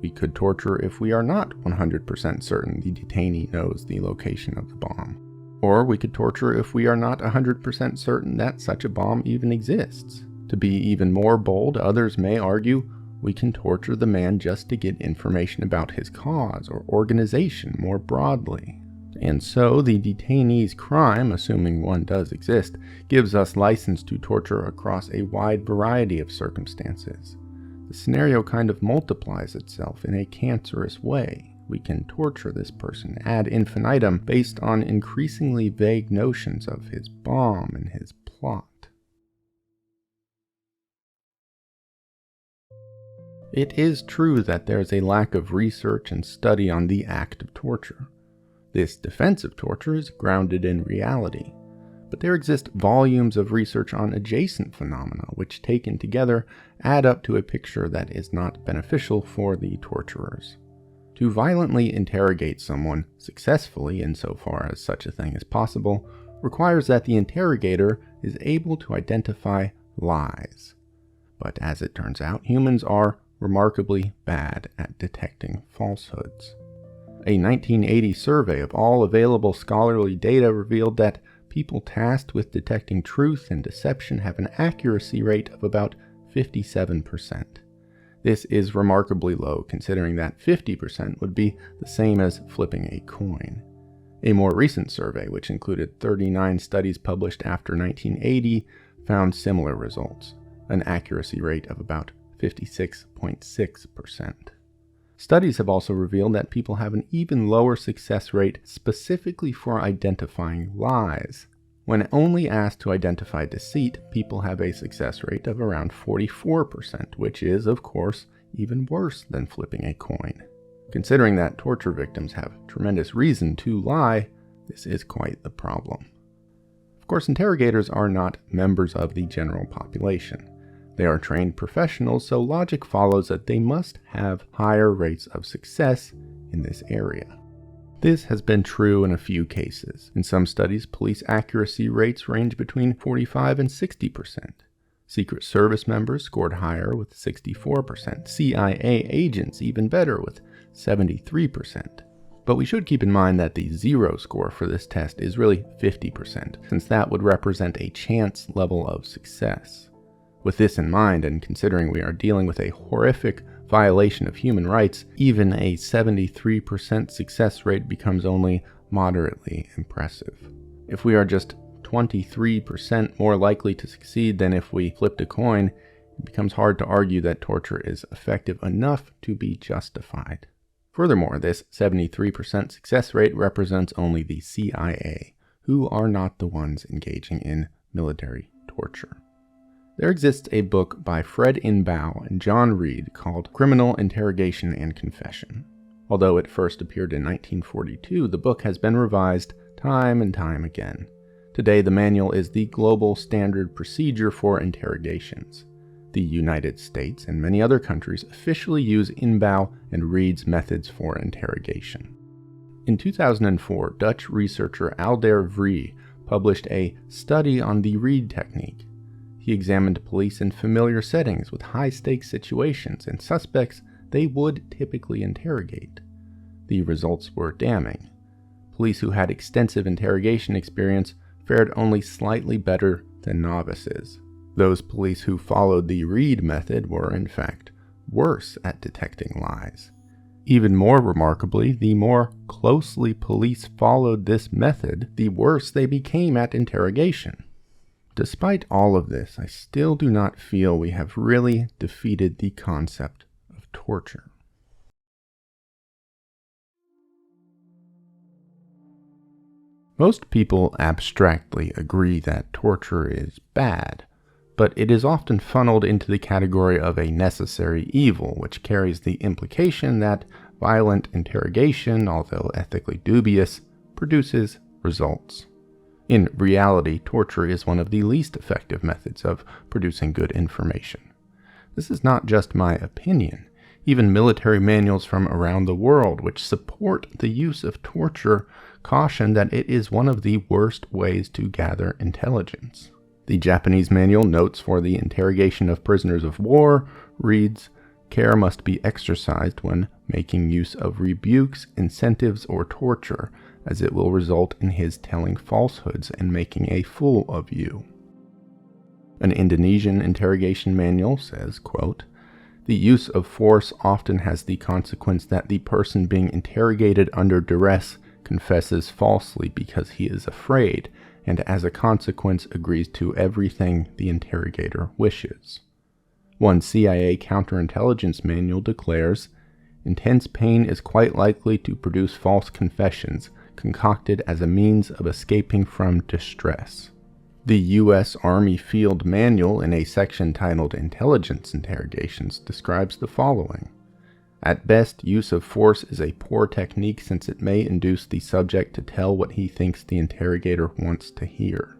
We could torture if we are not 100% certain the detainee knows the location of the bomb. Or we could torture if we are not 100% certain that such a bomb even exists. To be even more bold, others may argue we can torture the man just to get information about his cause or organization more broadly. And so the detainee's crime, assuming one does exist, gives us license to torture across a wide variety of circumstances. The scenario kind of multiplies itself in a cancerous way. We can torture this person ad infinitum based on increasingly vague notions of his bomb and his plot. It is true that there is a lack of research and study on the act of torture. This defense of torture is grounded in reality, but there exist volumes of research on adjacent phenomena which, taken together, add up to a picture that is not beneficial for the torturers. To violently interrogate someone successfully, insofar as such a thing is possible, requires that the interrogator is able to identify lies. But as it turns out, humans are remarkably bad at detecting falsehoods. A 1980 survey of all available scholarly data revealed that people tasked with detecting truth and deception have an accuracy rate of about 57%. This is remarkably low, considering that 50% would be the same as flipping a coin. A more recent survey, which included 39 studies published after 1980, found similar results, an accuracy rate of about 56.6%. Studies have also revealed that people have an even lower success rate specifically for identifying lies. When only asked to identify deceit, people have a success rate of around 44%, which is, of course, even worse than flipping a coin. Considering that torture victims have tremendous reason to lie, this is quite the problem. Of course, interrogators are not members of the general population. They are trained professionals, so logic follows that they must have higher rates of success in this area. This has been true in a few cases. In some studies, police accuracy rates range between 45 and 60%. Secret Service members scored higher with 64%. CIA agents even better with 73%. But we should keep in mind that the zero score for this test is really 50%, since that would represent a chance level of success. With this in mind, and considering we are dealing with a horrific violation of human rights, even a 73% success rate becomes only moderately impressive. If we are just 23% more likely to succeed than if we flipped a coin, it becomes hard to argue that torture is effective enough to be justified. Furthermore, this 73% success rate represents only the CIA, who are not the ones engaging in military torture. There exists a book by Fred Inbow and John Reed called Criminal Interrogation and Confession. Although it first appeared in 1942, the book has been revised time and time again. Today, the manual is the global standard procedure for interrogations. The United States and many other countries officially use Inbow and Reed's methods for interrogation. In 2004, Dutch researcher Hayder published a study on the Reed technique. He examined police in familiar settings with high-stakes situations and suspects they would typically interrogate. The results were damning. Police who had extensive interrogation experience fared only slightly better than novices. Those police who followed the Reed method were, in fact, worse at detecting lies. Even more remarkably, the more closely police followed this method, the worse they became at interrogation. Despite all of this, I still do not feel we have really defeated the concept of torture. Most people abstractly agree that torture is bad, but it is often funneled into the category of a necessary evil, which carries the implication that violent interrogation, although ethically dubious, produces results. In reality, torture is one of the least effective methods of producing good information. This is not just my opinion. Even military manuals from around the world, which support the use of torture, caution that it is one of the worst ways to gather intelligence. The Japanese manual notes for the interrogation of prisoners of war reads, "Care must be exercised when making use of rebukes, incentives, or torture, as it will result in his telling falsehoods and making a fool of you." An Indonesian interrogation manual says, quote, "The use of force often has the consequence that the person being interrogated under duress confesses falsely because he is afraid, and as a consequence agrees to everything the interrogator wishes." One CIA counterintelligence manual declares, "Intense pain is quite likely to produce false confessions, concocted as a means of escaping from distress." The U.S. Army Field Manual, in a section titled Intelligence Interrogations, describes the following. "At best, use of force is a poor technique since it may induce the subject to tell what he thinks the interrogator wants to hear.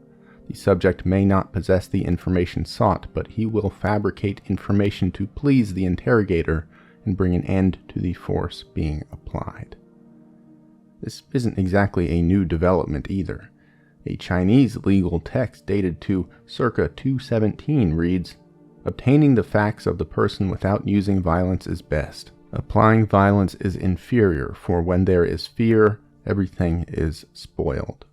The subject may not possess the information sought, but he will fabricate information to please the interrogator and bring an end to the force being applied." This isn't exactly a new development either. A Chinese legal text dated to circa 217 reads, "Obtaining the facts of the person without using violence is best. Applying violence is inferior, for when there is fear, everything is spoiled."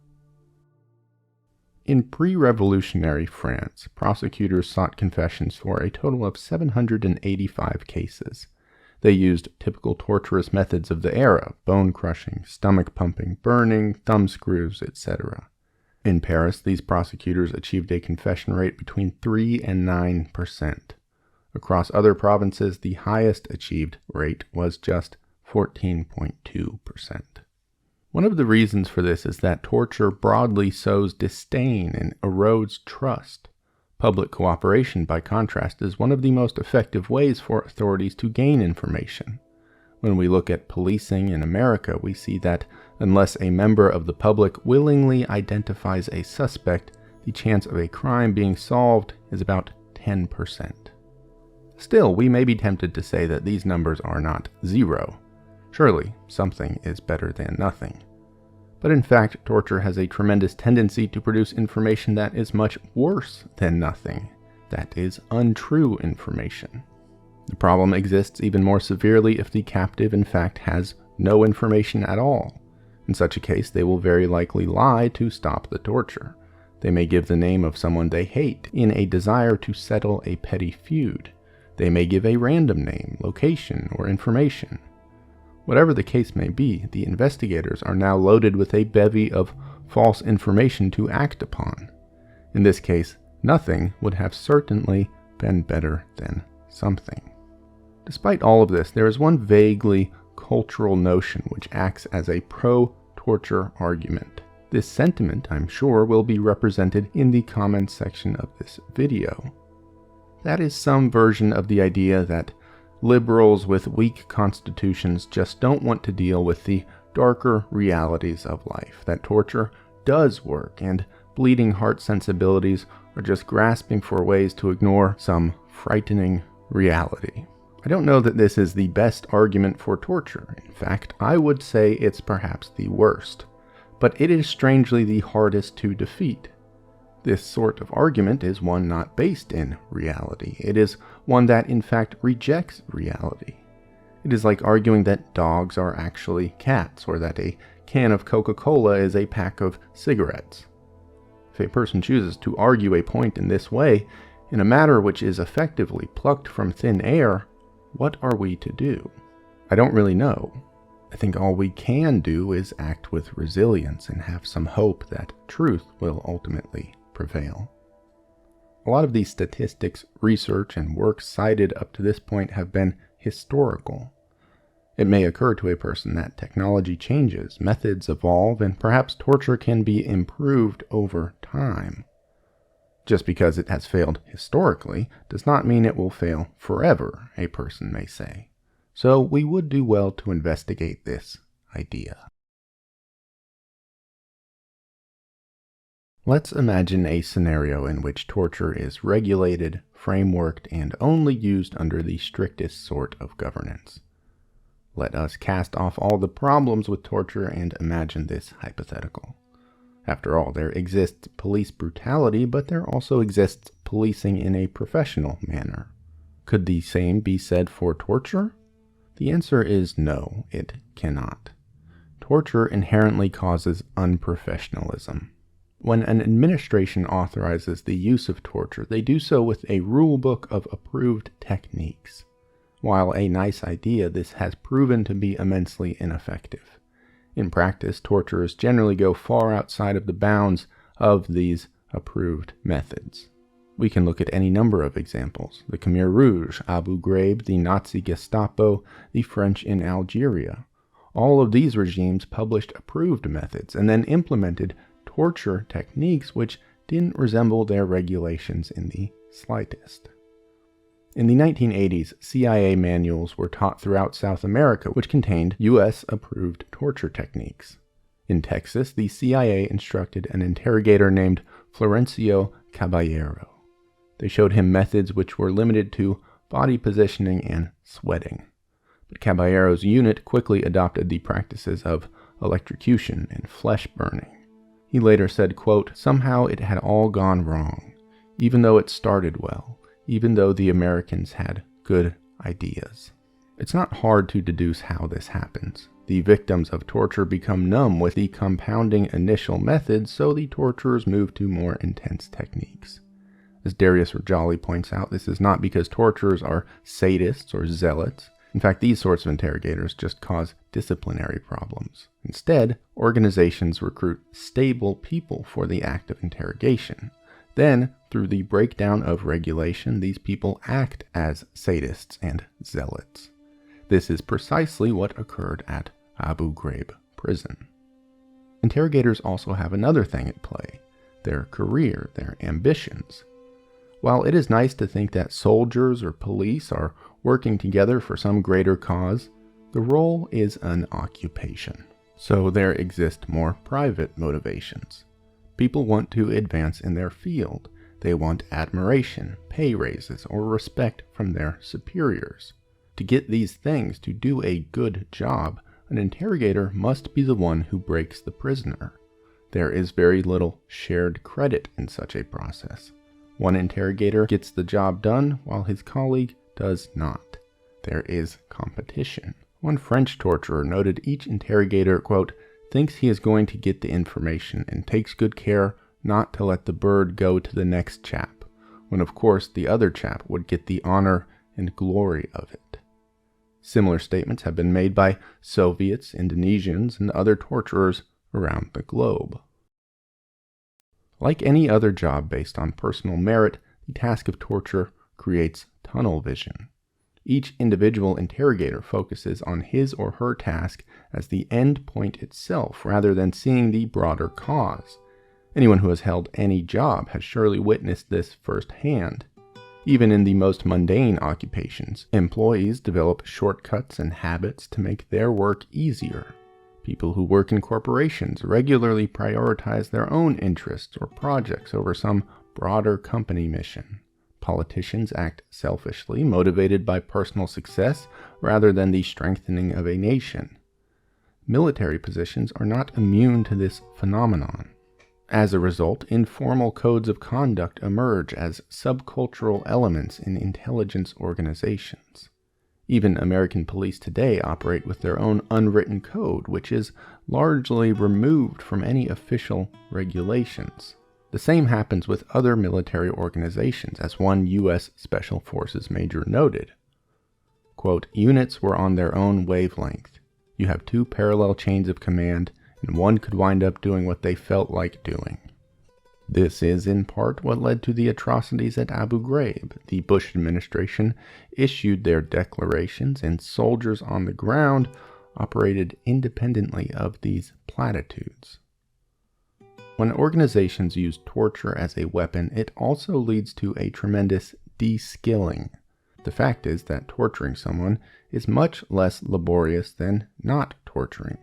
In pre-revolutionary France, prosecutors sought confessions for a total of 785 cases. They used typical torturous methods of the era: bone crushing, stomach pumping, burning, thumb screws, etc. In Paris, these prosecutors achieved a confession rate between 3 and 9%. Across other provinces, the highest achieved rate was just 14.2%. One of the reasons for this is that torture broadly sows disdain and erodes trust. Public cooperation, by contrast, is one of the most effective ways for authorities to gain information. When we look at policing in America, we see that unless a member of the public willingly identifies a suspect, the chance of a crime being solved is about 10%. Still, we may be tempted to say that these numbers are not zero. Surely, something is better than nothing. But in fact, torture has a tremendous tendency to produce information that is much worse than nothing. That is untrue information. The problem exists even more severely if the captive in fact has no information at all. In such a case, they will very likely lie to stop the torture. They may give the name of someone they hate in a desire to settle a petty feud. They may give a random name, location, or information. Whatever the case may be, the investigators are now loaded with a bevy of false information to act upon. In this case, nothing would have certainly been better than something. Despite all of this, there is one vaguely cultural notion which acts as a pro-torture argument. This sentiment, I'm sure, will be represented in the comments section of this video. That is some version of the idea that liberals with weak constitutions just don't want to deal with the darker realities of life, that torture does work, and bleeding heart sensibilities are just grasping for ways to ignore some frightening reality. I don't know that this is the best argument for torture. In fact, I would say it's perhaps the worst. But it is strangely the hardest to defeat. This sort of argument is one not based in reality. It is one that in fact rejects reality. It is like arguing that dogs are actually cats, or that a can of Coca-Cola is a pack of cigarettes. If a person chooses to argue a point in this way, in a matter which is effectively plucked from thin air, what are we to do? I don't really know. I think all we can do is act with resilience and have some hope that truth will ultimately prevail. A lot of these statistics, research, and work cited up to this point have been historical. It may occur to a person that technology changes, methods evolve, and perhaps torture can be improved over time. Just because it has failed historically does not mean it will fail forever, a person may say. So we would do well to investigate this idea. Let's imagine a scenario in which torture is regulated, frameworked, and only used under the strictest sort of governance. Let us cast off all the problems with torture and imagine this hypothetical. After all, there exists police brutality, but there also exists policing in a professional manner. Could the same be said for torture? The answer is no, it cannot. Torture inherently causes unprofessionalism. When an administration authorizes the use of torture, they do so with a rule book of approved techniques. While a nice idea, this has proven to be immensely ineffective. In practice, torturers generally go far outside of the bounds of these approved methods. We can look at any number of examples: the Khmer Rouge, Abu Ghraib, the Nazi Gestapo, the French in Algeria. All of these regimes published approved methods and then implemented torture techniques which didn't resemble their regulations in the slightest. In the 1980s, CIA manuals were taught throughout South America which contained US-approved torture techniques. In Texas, the CIA instructed an interrogator named Florencio Caballero. They showed him methods which were limited to body positioning and sweating. But Caballero's unit quickly adopted the practices of electrocution and flesh burning. He later said, quote, "Somehow it had all gone wrong, even though it started well, even though the Americans had good ideas." It's not hard to deduce how this happens. The victims of torture become numb with the compounding initial methods, so the torturers move to more intense techniques. As Darius Rejali points out, this is not because torturers are sadists or zealots. In fact, these sorts of interrogators just cause disciplinary problems. Instead, organizations recruit stable people for the act of interrogation. Then, through the breakdown of regulation, these people act as sadists and zealots. This is precisely what occurred at Abu Ghraib prison. Interrogators also have another thing at play: their career, their ambitions. While it is nice to think that soldiers or police are working together for some greater cause, the role is an occupation. So there exist more private motivations. People want to advance in their field. They want admiration, pay raises, or respect from their superiors. To get these things to do a good job, an interrogator must be the one who breaks the prisoner. There is very little shared credit in such a process. One interrogator gets the job done while his colleague does not. There is competition. One French torturer noted each interrogator, quote, "thinks he is going to get the information and takes good care not to let the bird go to the next chap, when of course the other chap would get the honor and glory of it." Similar statements have been made by Soviets, Indonesians, and other torturers around the globe. Like any other job based on personal merit, the task of torture creates tunnel vision. Each individual interrogator focuses on his or her task as the end point itself, rather than seeing the broader cause. Anyone who has held any job has surely witnessed this firsthand. Even in the most mundane occupations, employees develop shortcuts and habits to make their work easier. People who work in corporations regularly prioritize their own interests or projects over some broader company mission. Politicians act selfishly, motivated by personal success rather than the strengthening of a nation. Military positions are not immune to this phenomenon. As a result, informal codes of conduct emerge as subcultural elements in intelligence organizations. Even American police today operate with their own unwritten code, which is largely removed from any official regulations. The same happens with other military organizations, as one U.S. Special Forces major noted. Quote, "Units were on their own wavelength. You have two parallel chains of command, and one could wind up doing what they felt like doing." This is in part what led to the atrocities at Abu Ghraib. The Bush administration issued their declarations, and soldiers on the ground operated independently of these platitudes. When organizations use torture as a weapon, it also leads to a tremendous deskilling. The fact is that torturing someone is much less laborious than not torturing.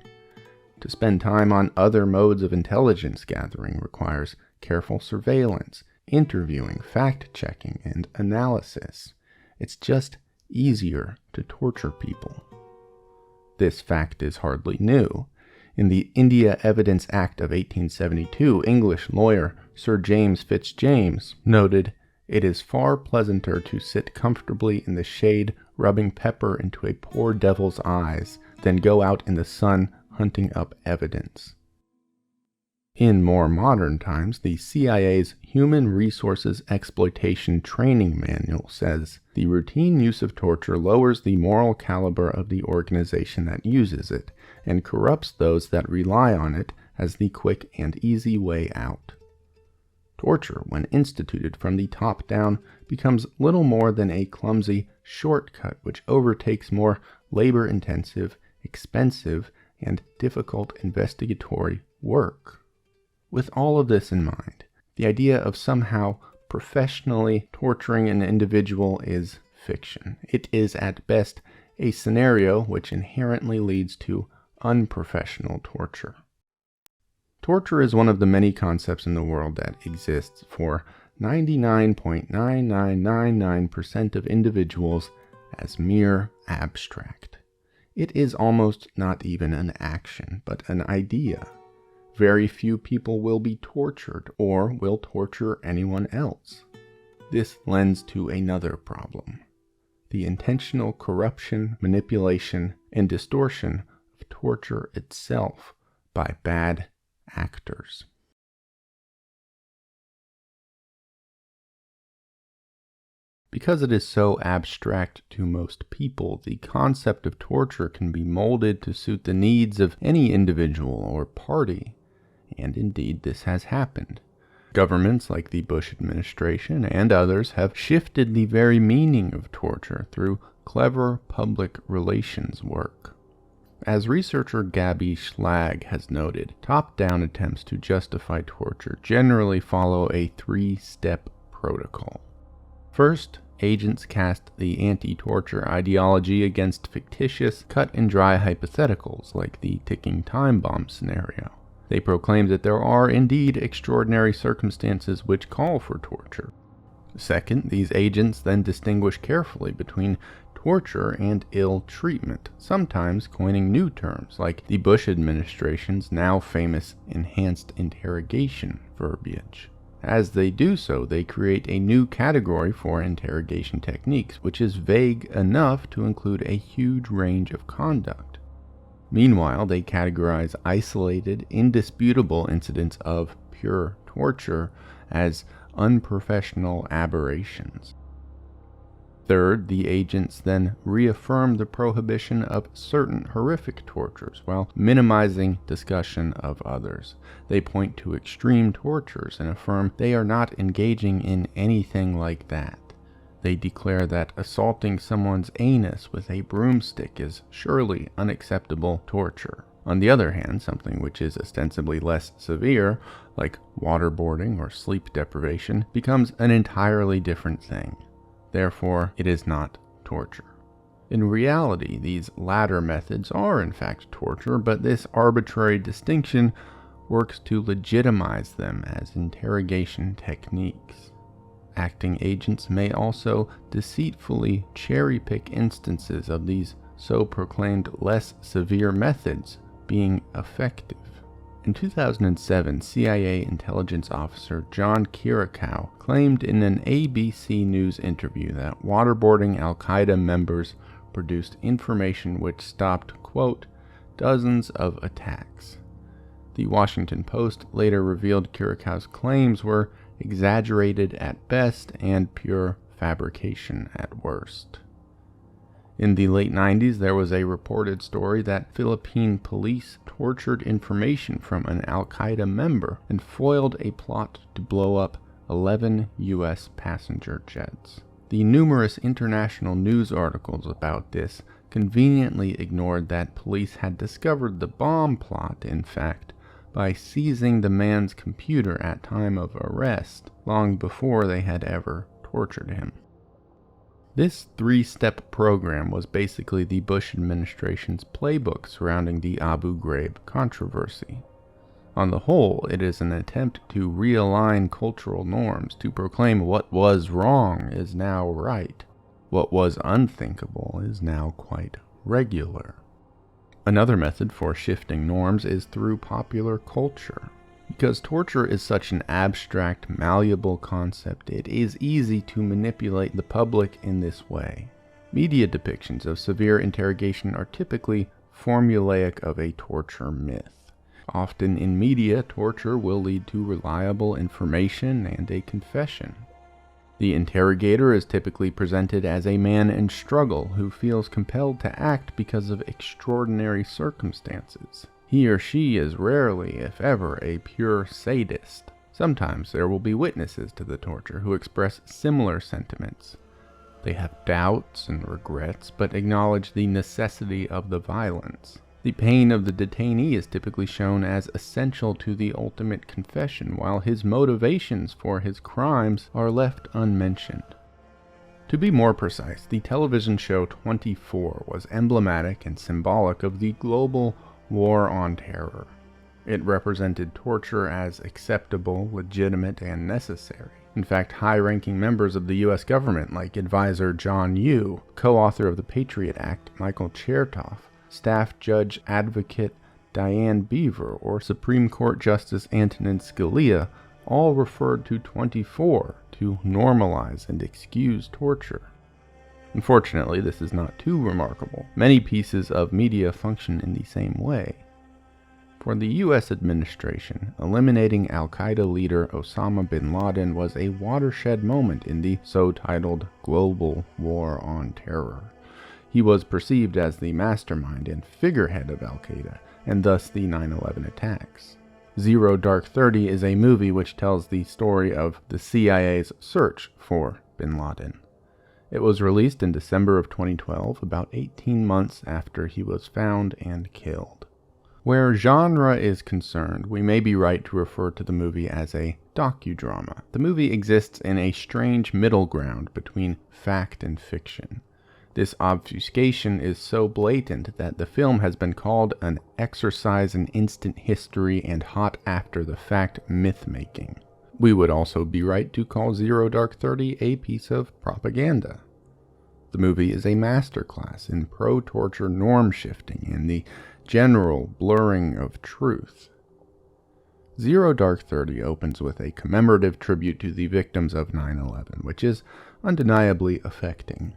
To spend time on other modes of intelligence gathering requires careful surveillance, interviewing, fact-checking, and analysis. It's just easier to torture people. This fact is hardly new. In the India Evidence Act of 1872, English lawyer Sir James Fitzjames noted, "It is far pleasanter to sit comfortably in the shade rubbing pepper into a poor devil's eyes than go out in the sun hunting up evidence." In more modern times, the CIA's Human Resources Exploitation Training Manual says the routine use of torture lowers the moral caliber of the organization that uses it and corrupts those that rely on it as the quick and easy way out. Torture, when instituted from the top down, becomes little more than a clumsy shortcut which overtakes more labor-intensive, expensive, and difficult investigatory work. With all of this in mind, the idea of somehow professionally torturing an individual is fiction. It is at best a scenario which inherently leads to unprofessional torture. Torture is one of the many concepts in the world that exists for 99.9999% of individuals as mere abstract. It is almost not even an action, but an idea. Very few people will be tortured or will torture anyone else. This lends to another problem: the intentional corruption, manipulation, and distortion of torture itself by bad actors. Because it is so abstract to most people, the concept of torture can be molded to suit the needs of any individual or party. And indeed, this has happened. Governments like the Bush administration and others have shifted the very meaning of torture through clever public relations work. As researcher Schlag has noted, top-down attempts to justify torture generally follow a three-step protocol. First, agents cast the anti-torture ideology against fictitious, cut-and-dry hypotheticals like the ticking time bomb scenario. They proclaim that there are indeed extraordinary circumstances which call for torture. Second, these agents then distinguish carefully between torture and ill treatment, sometimes coining new terms like the Bush administration's now famous enhanced interrogation verbiage. As they do so, they create a new category for interrogation techniques, which is vague enough to include a huge range of conduct. Meanwhile, they categorize isolated, indisputable incidents of pure torture as unprofessional aberrations. Third, the agents then reaffirm the prohibition of certain horrific tortures while minimizing discussion of others. They point to extreme tortures and affirm they are not engaging in anything like that. They declare that assaulting someone's anus with a broomstick is surely unacceptable torture. On the other hand, something which is ostensibly less severe, like waterboarding or sleep deprivation, becomes an entirely different thing. Therefore, it is not torture. In reality, these latter methods are in fact torture, but this arbitrary distinction works to legitimize them as interrogation techniques. Acting agents may also deceitfully cherry-pick instances of these so-proclaimed less severe methods being effective. In 2007, CIA intelligence officer John Kirikow claimed in an ABC News interview that waterboarding al-Qaeda members produced information which stopped, quote, dozens of attacks. The Washington Post later revealed Kirikow's claims were exaggerated at best and pure fabrication at worst. In the late 90s, there was a reported story that Philippine police tortured information from an al-Qaeda member and foiled a plot to blow up 11 U.S. passenger jets. The numerous international news articles about this conveniently ignored that police had discovered the bomb plot, in fact, by seizing the man's computer at time of arrest, long before they had ever tortured him. This three-step program was basically the Bush administration's playbook surrounding the Abu Ghraib controversy. On the whole, it is an attempt to realign cultural norms, to proclaim what was wrong is now right, what was unthinkable is now quite regular. Another method for shifting norms is through popular culture. Because torture is such an abstract, malleable concept, it is easy to manipulate the public in this way. Media depictions of severe interrogation are typically formulaic of a torture myth. Often in media, torture will lead to reliable information and a confession. The interrogator is typically presented as a man in struggle who feels compelled to act because of extraordinary circumstances. He or she is rarely, if ever, a pure sadist. Sometimes there will be witnesses to the torture who express similar sentiments. They have doubts and regrets, but acknowledge the necessity of the violence. The pain of the detainee is typically shown as essential to the ultimate confession, while his motivations for his crimes are left unmentioned. To be more precise, the television show 24 was emblematic and symbolic of the global war on terror. It represented torture as acceptable, legitimate, and necessary. In fact, high-ranking members of the U.S. government, like Advisor John Yoo, co-author of the Patriot Act Michael Chertoff, Staff Judge Advocate Diane Beaver, or Supreme Court Justice Antonin Scalia, all referred to 24 to normalize and excuse torture. Unfortunately, this is not too remarkable. Many pieces of media function in the same way. For the U.S. administration, eliminating al-Qaeda leader Osama bin Laden was a watershed moment in the so-titled global war on terror. He was perceived as the mastermind and figurehead of al-Qaeda, and thus the 9/11 attacks. Zero Dark 30 is a movie which tells the story of the CIA's search for bin Laden. It was released in December of 2012, about 18 months after he was found and killed. Where genre is concerned, we may be right to refer to the movie as a docudrama. The movie exists in a strange middle ground between fact and fiction. This obfuscation is so blatant that the film has been called an exercise in instant history and hot after-the-fact myth-making. We would also be right to call Zero Dark 30 a piece of propaganda. The movie is a masterclass in pro-torture norm shifting and the general blurring of truth. Zero Dark 30 opens with a commemorative tribute to the victims of 9/11, which is undeniably affecting.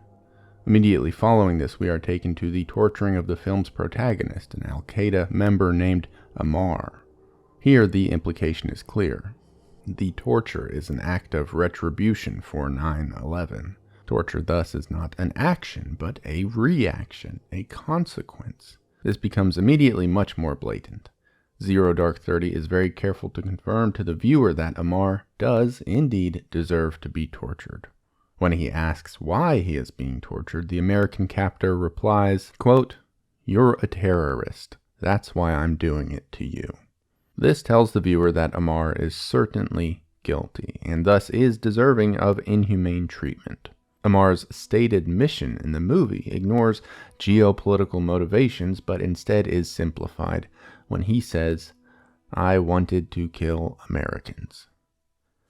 Immediately following this, we are taken to the torturing of the film's protagonist, an al-Qaeda member named Ammar. Here, the implication is clear. The torture is an act of retribution for 9/11. Torture thus is not an action, but a reaction, a consequence. This becomes immediately much more blatant. Zero Dark 30 is very careful to confirm to the viewer that Ammar does indeed deserve to be tortured. When he asks why he is being tortured, the American captor replies, quote, "You're a terrorist. That's why I'm doing it to you." This tells the viewer that Ammar is certainly guilty, and thus is deserving of inhumane treatment. Ammar's stated mission in the movie ignores geopolitical motivations, but instead is simplified when he says, "I wanted to kill Americans."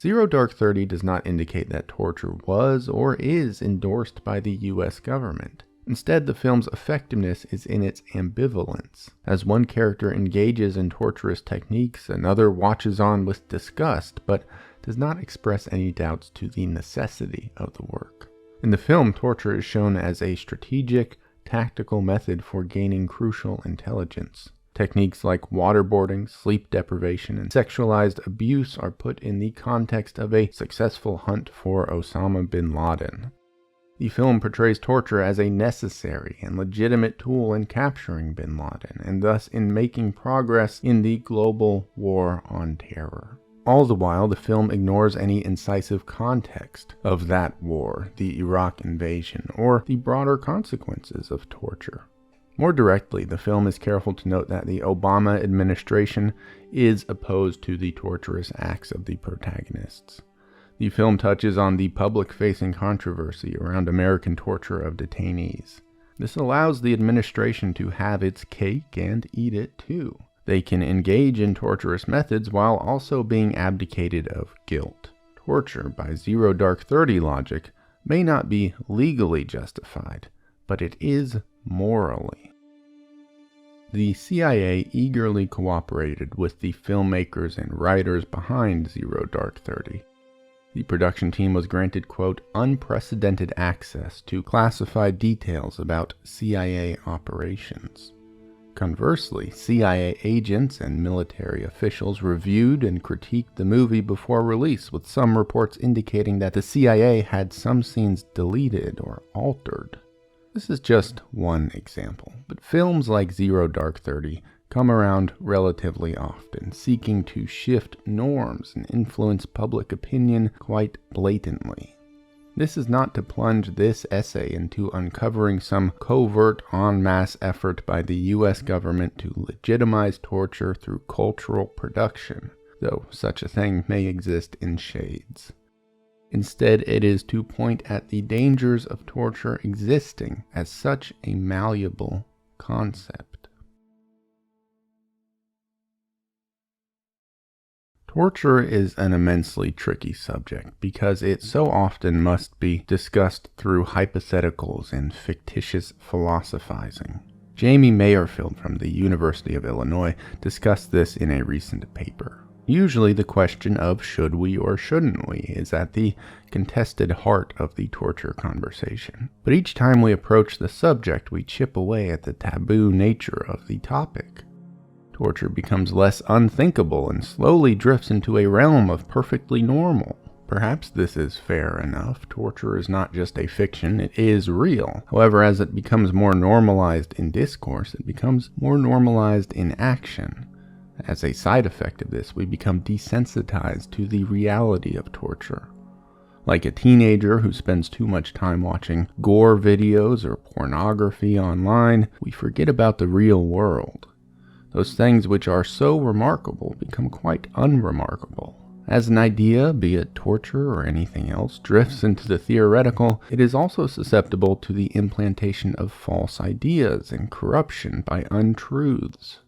Zero Dark 30 does not indicate that torture was or is endorsed by the U.S. government. Instead, the film's effectiveness is in its ambivalence. As one character engages in torturous techniques, another watches on with disgust, but does not express any doubts to the necessity of the work. In the film, torture is shown as a strategic, tactical method for gaining crucial intelligence. Techniques like waterboarding, sleep deprivation, and sexualized abuse are put in the context of a successful hunt for Osama bin Laden. The film portrays torture as a necessary and legitimate tool in capturing bin Laden, and thus in making progress in the global war on terror. All the while, the film ignores any incisive context of that war, the Iraq invasion, or the broader consequences of torture. More directly, the film is careful to note that the Obama administration is opposed to the torturous acts of the protagonists. The film touches on the public-facing controversy around American torture of detainees. This allows the administration to have its cake and eat it too. They can engage in torturous methods while also being abdicated of guilt. Torture, by Zero Dark 30 logic, may not be legally justified, but it is morally. The CIA eagerly cooperated with the filmmakers and writers behind Zero Dark 30. The production team was granted, quote, unprecedented access to classified details about CIA operations. Conversely, CIA agents and military officials reviewed and critiqued the movie before release, with some reports indicating that the CIA had some scenes deleted or altered. This is just one example, but films like Zero Dark 30 come around relatively often, seeking to shift norms and influence public opinion quite blatantly. This is not to plunge this essay into uncovering some covert en masse effort by the US government to legitimize torture through cultural production, though such a thing may exist in shades. Instead, it is to point at the dangers of torture existing as such a malleable concept. Torture is an immensely tricky subject because it so often must be discussed through hypotheticals and fictitious philosophizing. Jamie Mayerfeld from the University of Illinois discussed this in a recent paper. Usually the question of should we or shouldn't we is at the contested heart of the torture conversation. But each time we approach the subject, we chip away at the taboo nature of the topic. Torture becomes less unthinkable and slowly drifts into a realm of perfectly normal. Perhaps this is fair enough. Torture is not just a fiction, it is real. However, as it becomes more normalized in discourse, it becomes more normalized in action. As a side effect of this, we become desensitized to the reality of torture. Like a teenager who spends too much time watching gore videos or pornography online, we forget about the real world. Those things which are so remarkable become quite unremarkable. As an idea, be it torture or anything else, drifts into the theoretical, it is also susceptible to the implantation of false ideas and corruption by untruths.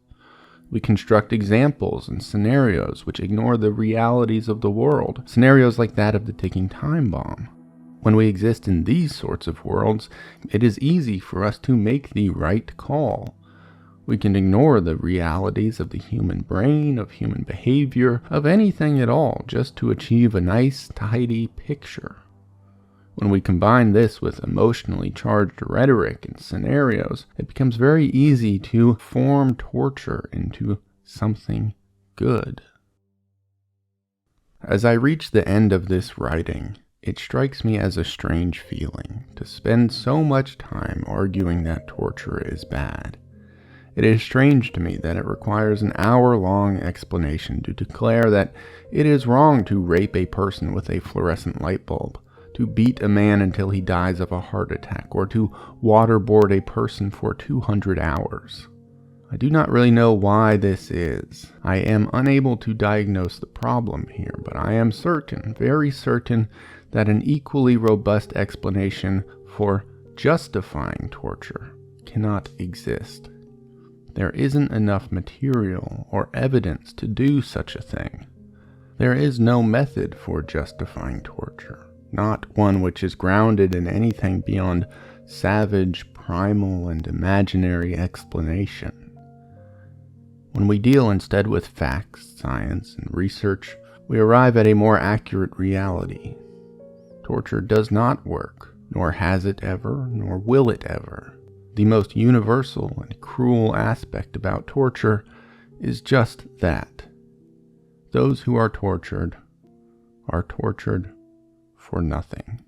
We construct examples and scenarios which ignore the realities of the world, scenarios like that of the ticking time bomb. When we exist in these sorts of worlds, it is easy for us to make the right call. We can ignore the realities of the human brain, of human behavior, of anything at all, just to achieve a nice, tidy picture. When we combine this with emotionally charged rhetoric and scenarios, it becomes very easy to form torture into something good. As I reach the end of this writing, it strikes me as a strange feeling to spend so much time arguing that torture is bad. It is strange to me that it requires an hour-long explanation to declare that it is wrong to rape a person with a fluorescent light bulb, to beat a man until he dies of a heart attack, or to waterboard a person for 200 hours. I do not really know why this is. I am unable to diagnose the problem here, but I am certain, very certain, that an equally robust explanation for justifying torture cannot exist. There isn't enough material or evidence to do such a thing. There is no method for justifying torture, not one which is grounded in anything beyond savage, primal, and imaginary explanation. When we deal instead with facts, science, and research, we arrive at a more accurate reality. Torture does not work, nor has it ever, nor will it ever. The most universal and cruel aspect about torture is just that. Those who are tortured for nothing.